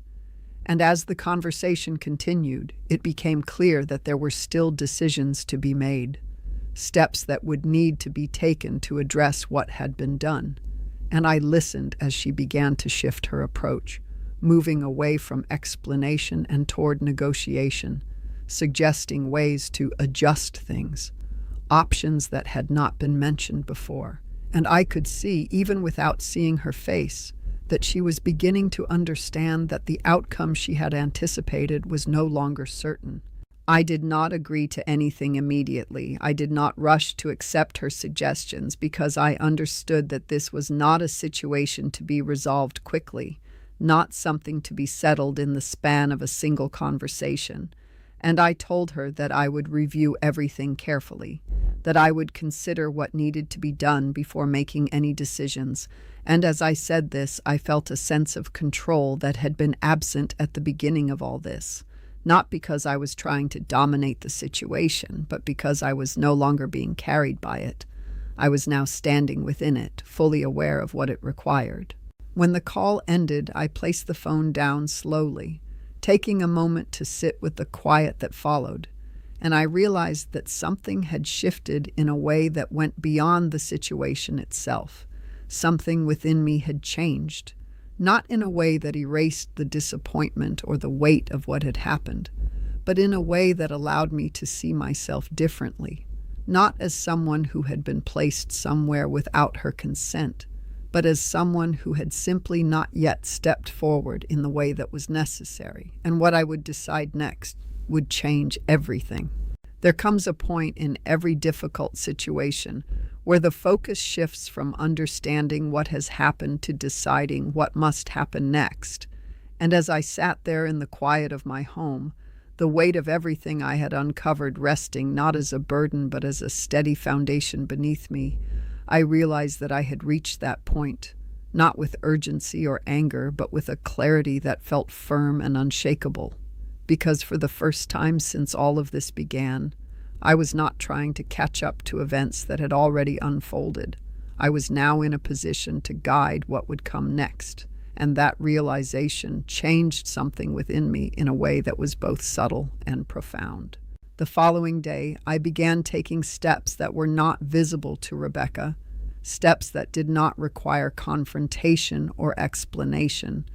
And as the conversation continued, it became clear that there were still decisions to be made, steps that would need to be taken to address what had been done. And I listened as she began to shift her approach, moving away from explanation and toward negotiation, suggesting ways to adjust things, options that had not been mentioned before. And I could see, even without seeing her face, that she was beginning to understand that the outcome she had anticipated was no longer certain. I did not agree to anything immediately. I did not rush to accept her suggestions because I understood that this was not a situation to be resolved quickly, not something to be settled in the span of a single conversation. And I told her that I would review everything carefully, that I would consider what needed to be done before making any decisions. And as I said this, I felt a sense of control that had been absent at the beginning of all this, not because I was trying to dominate the situation, but because I was no longer being carried by it. I was now standing within it, fully aware of what it required. When the call ended, I placed the phone down slowly, taking a moment to sit with the quiet that followed, and I realized that something had shifted in a way that went beyond the situation itself. Something within me had changed, not in a way that erased the disappointment or the weight of what had happened, but in a way that allowed me to see myself differently, not as someone who had been placed somewhere without her consent, but as someone who had simply not yet stepped forward in the way that was necessary. And what I would decide next would change everything. There comes a point in every difficult situation where the focus shifts from understanding what has happened to deciding what must happen next. And as I sat there in the quiet of my home, the weight of everything I had uncovered resting not as a burden but as a steady foundation beneath me, I realized that I had reached that point, not with urgency or anger, but with a clarity that felt firm and unshakable. Because for the first time since all of this began, I was not trying to catch up to events that had already unfolded. I was now in a position to guide what would come next, and that realization changed something within me in a way that was both subtle and profound. The following day, I began taking steps that were not visible to Rebecca, steps that did not require confrontation or explanation,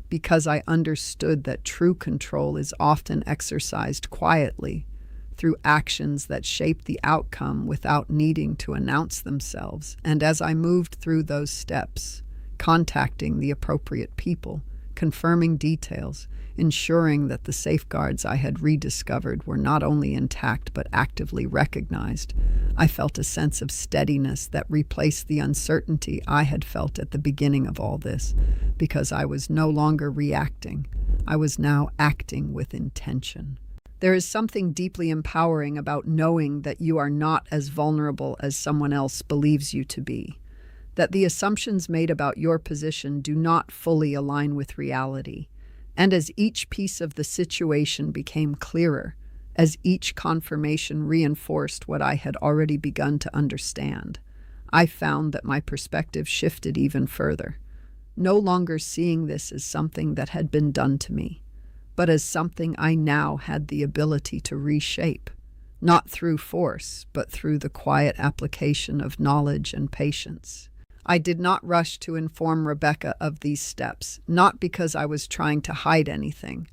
because I understood that true control is often exercised quietly, through actions that shaped the outcome without needing to announce themselves. And as I moved through those steps, contacting the appropriate people, confirming details, ensuring that the safeguards I had rediscovered were not only intact but actively recognized, I felt a sense of steadiness that replaced the uncertainty I had felt at the beginning of all this, because I was no longer reacting. I was now acting with intention. There is something deeply empowering about knowing that you are not as vulnerable as someone else believes you to be, that the assumptions made about your position do not fully align with reality. And as each piece of the situation became clearer, as each confirmation reinforced what I had already begun to understand, I found that my perspective shifted even further, no longer seeing this as something that had been done to me, but as something I now had the ability to reshape, not through force, but through the quiet application of knowledge and patience. I did not rush to inform Rebecca of these steps, not because I was trying to hide anything,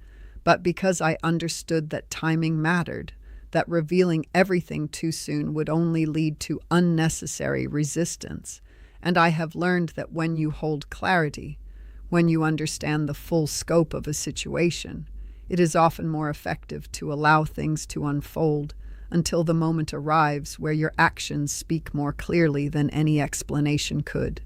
but because I understood that timing mattered, that revealing everything too soon would only lead to unnecessary resistance. And I have learned that when you hold clarity, when you understand the full scope of a situation, it is often more effective to allow things to unfold until the moment arrives where your actions speak more clearly than any explanation could.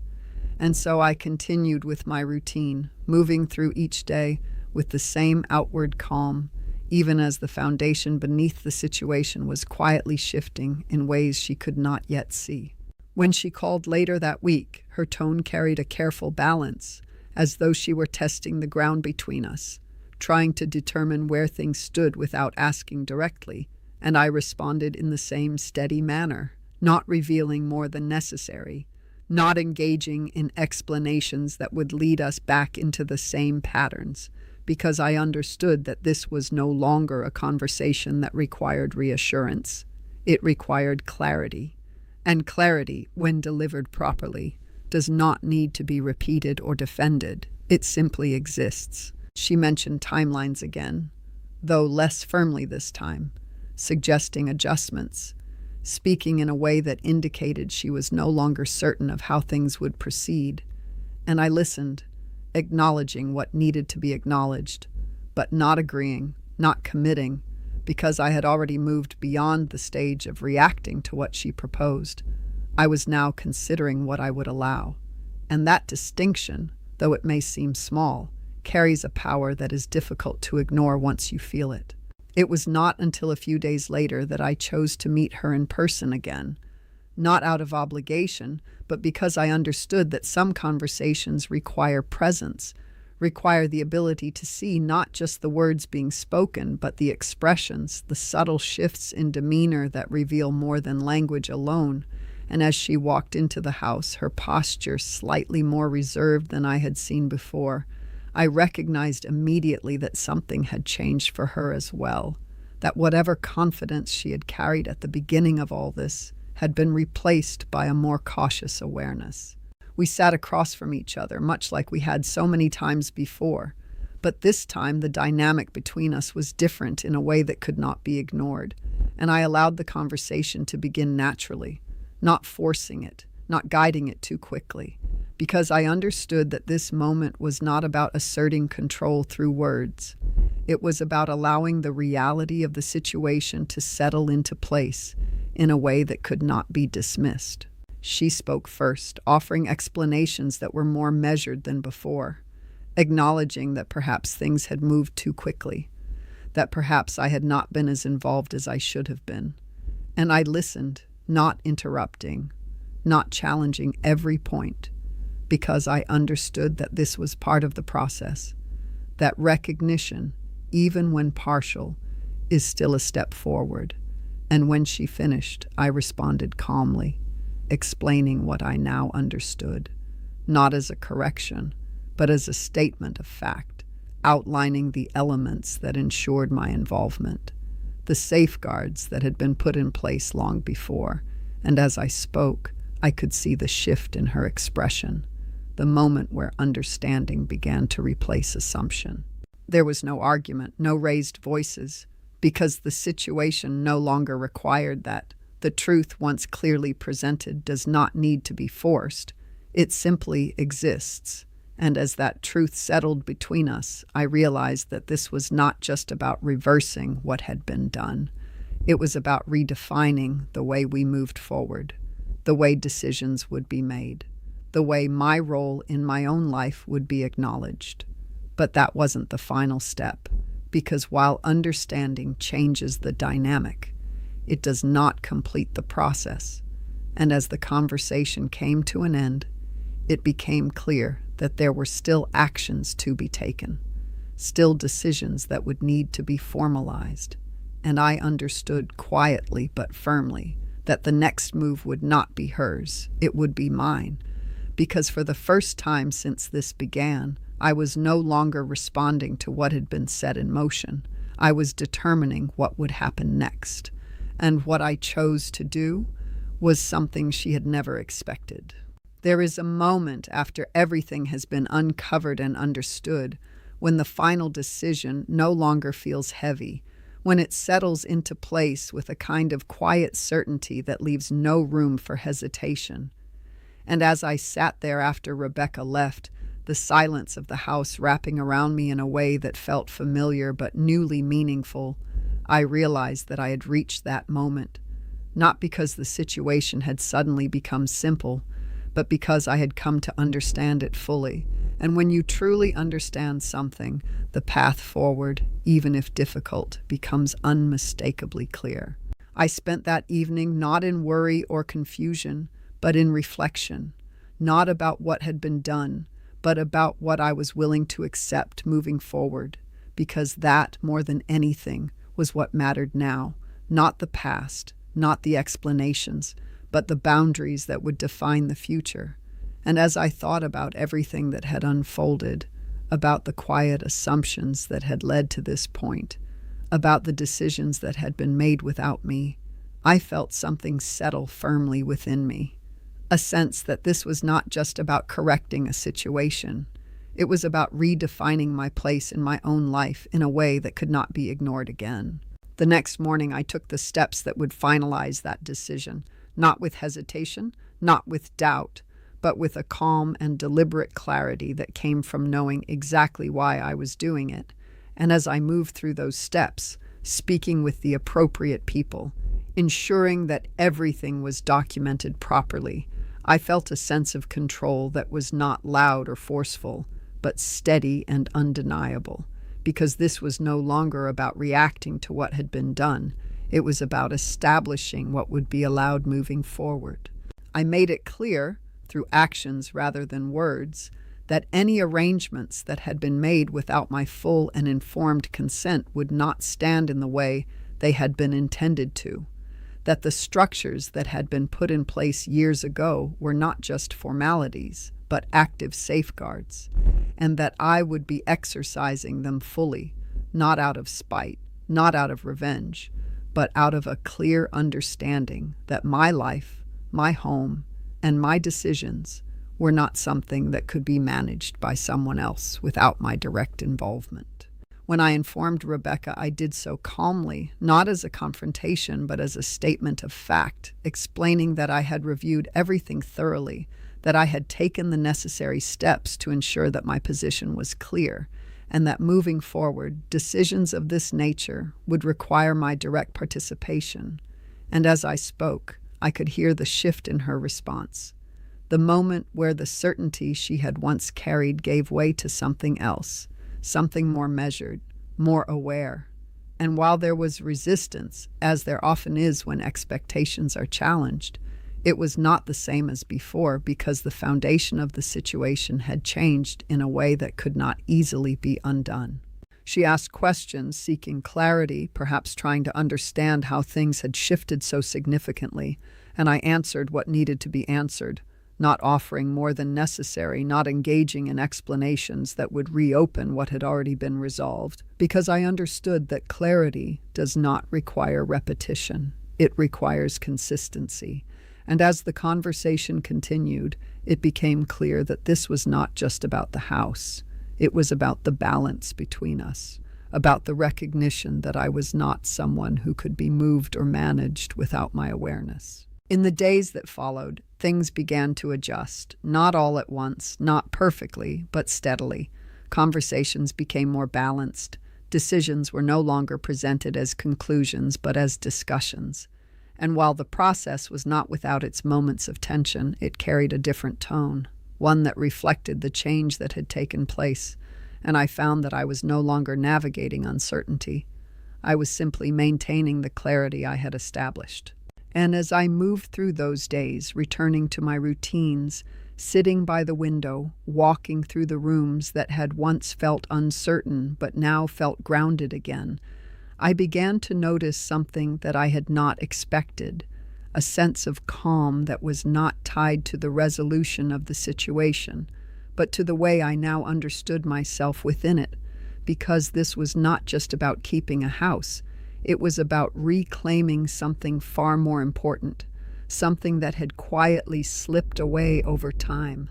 And so I continued with my routine, moving through each day with the same outward calm, even as the foundation beneath the situation was quietly shifting in ways she could not yet see. When she called later that week, her tone carried a careful balance, as though she were testing the ground between us, trying to determine where things stood without asking directly, and I responded in the same steady manner, not revealing more than necessary, not engaging in explanations that would lead us back into the same patterns, because I understood that this was no longer a conversation that required reassurance. It required clarity. And clarity, when delivered properly, does not need to be repeated or defended. It simply exists. She mentioned timelines again, though less firmly this time, suggesting adjustments, speaking in a way that indicated she was no longer certain of how things would proceed. And I listened, acknowledging what needed to be acknowledged, but not agreeing, not committing, because I had already moved beyond the stage of reacting to what she proposed. I was now considering what I would allow. And that distinction, though it may seem small, carries a power that is difficult to ignore once you feel it. It was not until a few days later that I chose to meet her in person again, not out of obligation, but because I understood that some conversations require presence, require the ability to see not just the words being spoken, but the expressions, the subtle shifts in demeanor that reveal more than language alone. And as she walked into the house, her posture slightly more reserved than I had seen before, I recognized immediately that something had changed for her as well, that whatever confidence she had carried at the beginning of all this had been replaced by a more cautious awareness. We sat across from each other, much like we had so many times before, but this time the dynamic between us was different in a way that could not be ignored, and I allowed the conversation to begin naturally, not forcing it, not guiding it too quickly, because I understood that this moment was not about asserting control through words. It was about allowing the reality of the situation to settle into place in a way that could not be dismissed. She spoke first, offering explanations that were more measured than before, acknowledging that perhaps things had moved too quickly, that perhaps I had not been as involved as I should have been. And I listened, not interrupting, not challenging every point, because I understood that this was part of the process, that recognition, even when partial, is still a step forward. And when she finished, I responded calmly, explaining what I now understood, not as a correction, but as a statement of fact, outlining the elements that ensured my involvement, the safeguards that had been put in place long before. And as I spoke, I could see the shift in her expression, the moment where understanding began to replace assumption. There was no argument, no raised voices, because the situation no longer required that. The truth, once clearly presented, does not need to be forced. It simply exists. And as that truth settled between us, I realized that this was not just about reversing what had been done. It was about redefining the way we moved forward, the way decisions would be made, the way my role in my own life would be acknowledged. But that wasn't the final step, because while understanding changes the dynamic, it does not complete the process. And as the conversation came to an end, it became clear that there were still actions to be taken, still decisions that would need to be formalized. And I understood quietly but firmly that the next move would not be hers, it would be mine. Because for the first time since this began, I was no longer responding to what had been set in motion. I was determining what would happen next. And what I chose to do was something she had never expected. There is a moment after everything has been uncovered and understood when the final decision no longer feels heavy, when it settles into place with a kind of quiet certainty that leaves no room for hesitation. And as I sat there after Rebecca left, the silence of the house wrapping around me in a way that felt familiar but newly meaningful, I realized that I had reached that moment, not because the situation had suddenly become simple, but because I had come to understand it fully. And when you truly understand something, the path forward, even if difficult, becomes unmistakably clear. I spent that evening not in worry or confusion, but in reflection, not about what had been done, but about what I was willing to accept moving forward, because that, more than anything, was what mattered now, not the past, not the explanations, but the boundaries that would define the future. And as I thought about everything that had unfolded, about the quiet assumptions that had led to this point, about the decisions that had been made without me, I felt something settle firmly within me. A sense that this was not just about correcting a situation. It was about redefining my place in my own life in a way that could not be ignored again. The next morning, I took the steps that would finalize that decision, not with hesitation, not with doubt, but with a calm and deliberate clarity that came from knowing exactly why I was doing it. And as I moved through those steps, speaking with the appropriate people, ensuring that everything was documented properly, I felt a sense of control that was not loud or forceful, but steady and undeniable, because this was no longer about reacting to what had been done. It was about establishing what would be allowed moving forward. I made it clear, through actions rather than words, that any arrangements that had been made without my full and informed consent would not stand in the way they had been intended to, that the structures that had been put in place years ago were not just formalities, but active safeguards, and that I would be exercising them fully, not out of spite, not out of revenge, but out of a clear understanding that my life, my home, and my decisions were not something that could be managed by someone else without my direct involvement. When I informed Rebecca, I did so calmly, not as a confrontation, but as a statement of fact, explaining that I had reviewed everything thoroughly, that I had taken the necessary steps to ensure that my position was clear, and that moving forward, decisions of this nature would require my direct participation. And as I spoke, I could hear the shift in her response, the moment where the certainty she had once carried gave way to something else, something more measured, more aware. And while there was resistance, as there often is when expectations are challenged, it was not the same as before because the foundation of the situation had changed in a way that could not easily be undone. She asked questions, seeking clarity, perhaps trying to understand how things had shifted so significantly, and I answered what needed to be answered, not offering more than necessary, not engaging in explanations that would reopen what had already been resolved, because I understood that clarity does not require repetition. It requires consistency. And as the conversation continued, it became clear that this was not just about the house. It was about the balance between us, about the recognition that I was not someone who could be moved or managed without my awareness. In the days that followed, things began to adjust, not all at once, not perfectly, but steadily. Conversations became more balanced. Decisions were no longer presented as conclusions, but as discussions. And while the process was not without its moments of tension, it carried a different tone, one that reflected the change that had taken place. And I found that I was no longer navigating uncertainty. I was simply maintaining the clarity I had established. And as I moved through those days, returning to my routines, sitting by the window, walking through the rooms that had once felt uncertain but now felt grounded again, I began to notice something that I had not expected, a sense of calm that was not tied to the resolution of the situation, but to the way I now understood myself within it, because this was not just about keeping a house. It was about reclaiming something far more important, something that had quietly slipped away over time,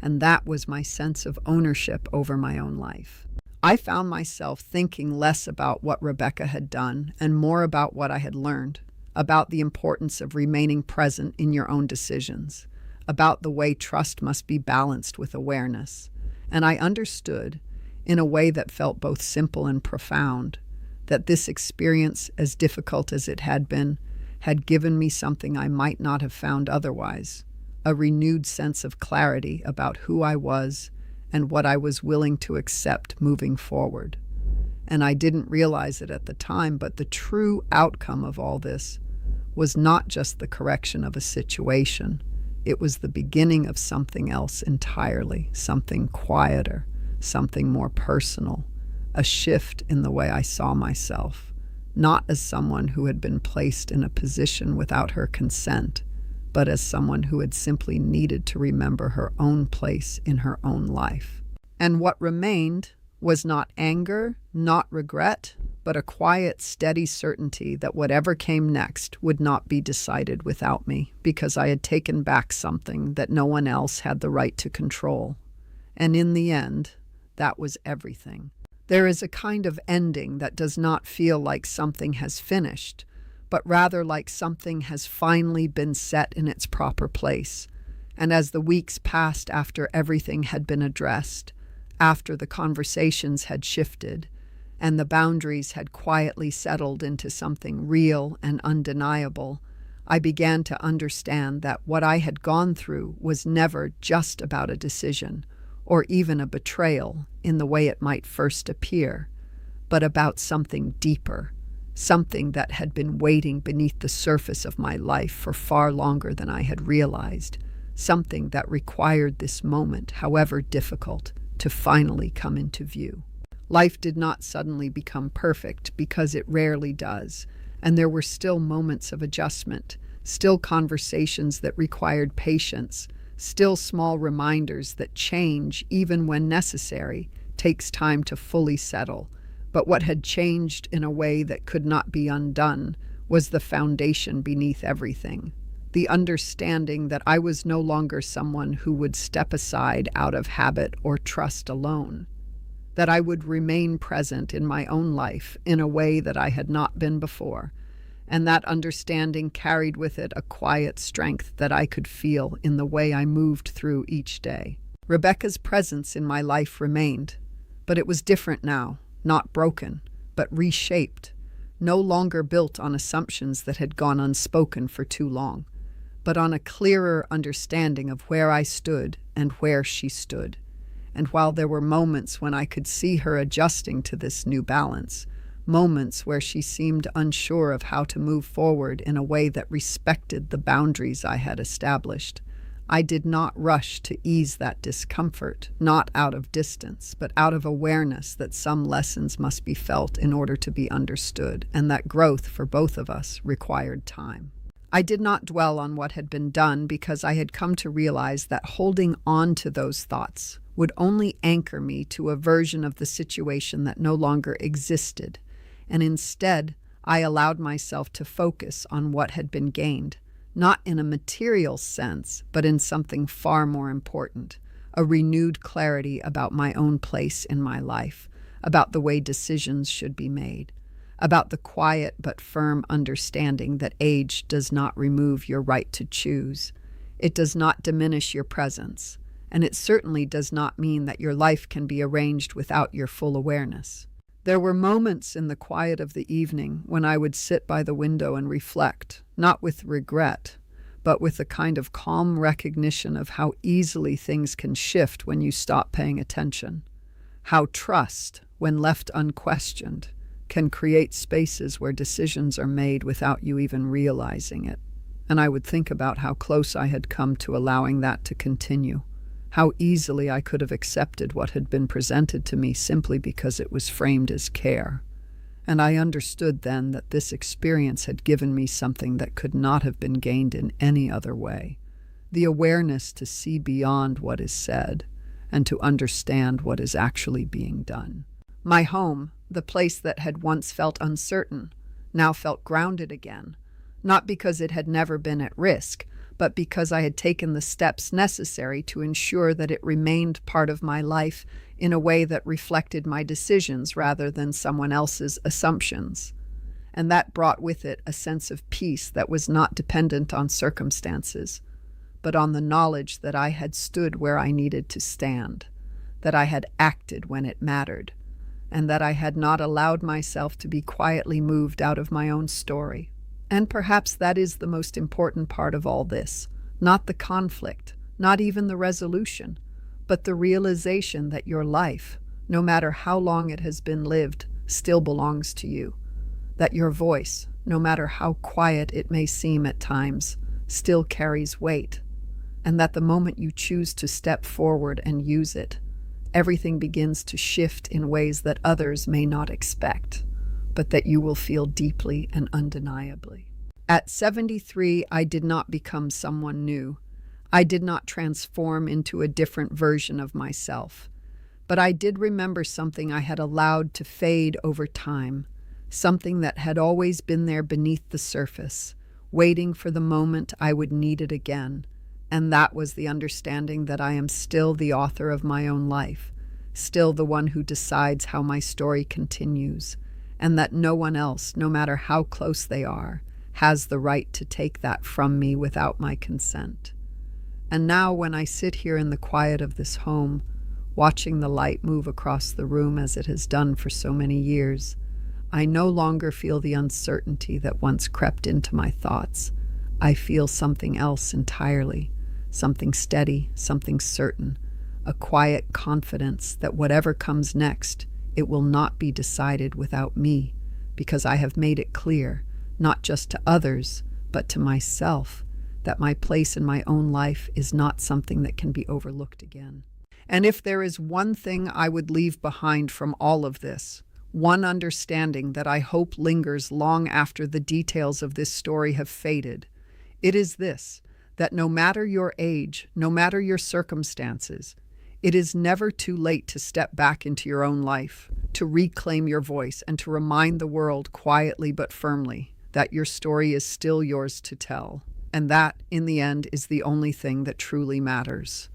and that was my sense of ownership over my own life. I found myself thinking less about what Rebecca had done and more about what I had learned, about the importance of remaining present in your own decisions, about the way trust must be balanced with awareness. And I understood, in a way that felt both simple and profound, that this experience, as difficult as it had been, had given me something I might not have found otherwise, a renewed sense of clarity about who I was and what I was willing to accept moving forward. And I didn't realize it at the time, but the true outcome of all this was not just the correction of a situation. It was the beginning of something else entirely, something quieter, something more personal, a shift in the way I saw myself, not as someone who had been placed in a position without her consent, but as someone who had simply needed to remember her own place in her own life. And what remained was not anger, not regret, but a quiet, steady certainty that whatever came next would not be decided without me, because I had taken back something that no one else had the right to control. And in the end, that was everything. There is a kind of ending that does not feel like something has finished, but rather like something has finally been set in its proper place. And as the weeks passed after everything had been addressed, after the conversations had shifted, and the boundaries had quietly settled into something real and undeniable, I began to understand that what I had gone through was never just about a decision, or even a betrayal in the way it might first appear, but about something deeper, something that had been waiting beneath the surface of my life for far longer than I had realized, something that required this moment, however difficult, to finally come into view. Life did not suddenly become perfect, because it rarely does, and there were still moments of adjustment, still conversations that required patience, still small reminders that change, even when necessary, takes time to fully settle. But what had changed in a way that could not be undone was the foundation beneath everything. The understanding that I was no longer someone who would step aside out of habit or trust alone, that I would remain present in my own life in a way that I had not been before, and that understanding carried with it a quiet strength that I could feel in the way I moved through each day. Rebecca's presence in my life remained, but it was different now, not broken, but reshaped, no longer built on assumptions that had gone unspoken for too long, but on a clearer understanding of where I stood and where she stood. And while there were moments when I could see her adjusting to this new balance, moments where she seemed unsure of how to move forward in a way that respected the boundaries I had established, I did not rush to ease that discomfort, not out of distance, but out of awareness that some lessons must be felt in order to be understood, and that growth for both of us required time. I did not dwell on what had been done, because I had come to realize that holding on to those thoughts would only anchor me to a version of the situation that no longer existed, and instead I allowed myself to focus on what had been gained, not in a material sense, but in something far more important, a renewed clarity about my own place in my life, about the way decisions should be made, about the quiet but firm understanding that age does not remove your right to choose. It does not diminish your presence, and it certainly does not mean that your life can be arranged without your full awareness. There were moments in the quiet of the evening when I would sit by the window and reflect, not with regret, but with a kind of calm recognition of how easily things can shift when you stop paying attention, how trust, when left unquestioned, can create spaces where decisions are made without you even realizing it. And I would think about how close I had come to allowing that to continue, how easily I could have accepted what had been presented to me simply because it was framed as care. And I understood then that this experience had given me something that could not have been gained in any other way, the awareness to see beyond what is said and to understand what is actually being done. My home, the place that had once felt uncertain, now felt grounded again, not because it had never been at risk, but because I had taken the steps necessary to ensure that it remained part of my life in a way that reflected my decisions rather than someone else's assumptions. And that brought with it a sense of peace that was not dependent on circumstances, but on the knowledge that I had stood where I needed to stand, that I had acted when it mattered, and that I had not allowed myself to be quietly moved out of my own story. And perhaps that is the most important part of all this, not the conflict, not even the resolution, but the realization that your life, no matter how long it has been lived, still belongs to you, that your voice, no matter how quiet it may seem at times, still carries weight, and that the moment you choose to step forward and use it, everything begins to shift in ways that others may not expect, but that you will feel deeply and undeniably. At 73, I did not become someone new. I did not transform into a different version of myself. But I did remember something I had allowed to fade over time, something that had always been there beneath the surface, waiting for the moment I would need it again. And that was the understanding that I am still the author of my own life, still the one who decides how my story continues, and that no one else, no matter how close they are, has the right to take that from me without my consent. And now when I sit here in the quiet of this home, watching the light move across the room as it has done for so many years, I no longer feel the uncertainty that once crept into my thoughts. I feel something else entirely, something steady, something certain, a quiet confidence that whatever comes next, it will not be decided without me, because I have made it clear, not just to others, but to myself, that my place in my own life is not something that can be overlooked again. And if there is one thing I would leave behind from all of this, one understanding that I hope lingers long after the details of this story have faded, it is this, that no matter your age, no matter your circumstances, it is never too late to step back into your own life, to reclaim your voice, and to remind the world quietly but firmly that your story is still yours to tell. And that, in the end, is the only thing that truly matters.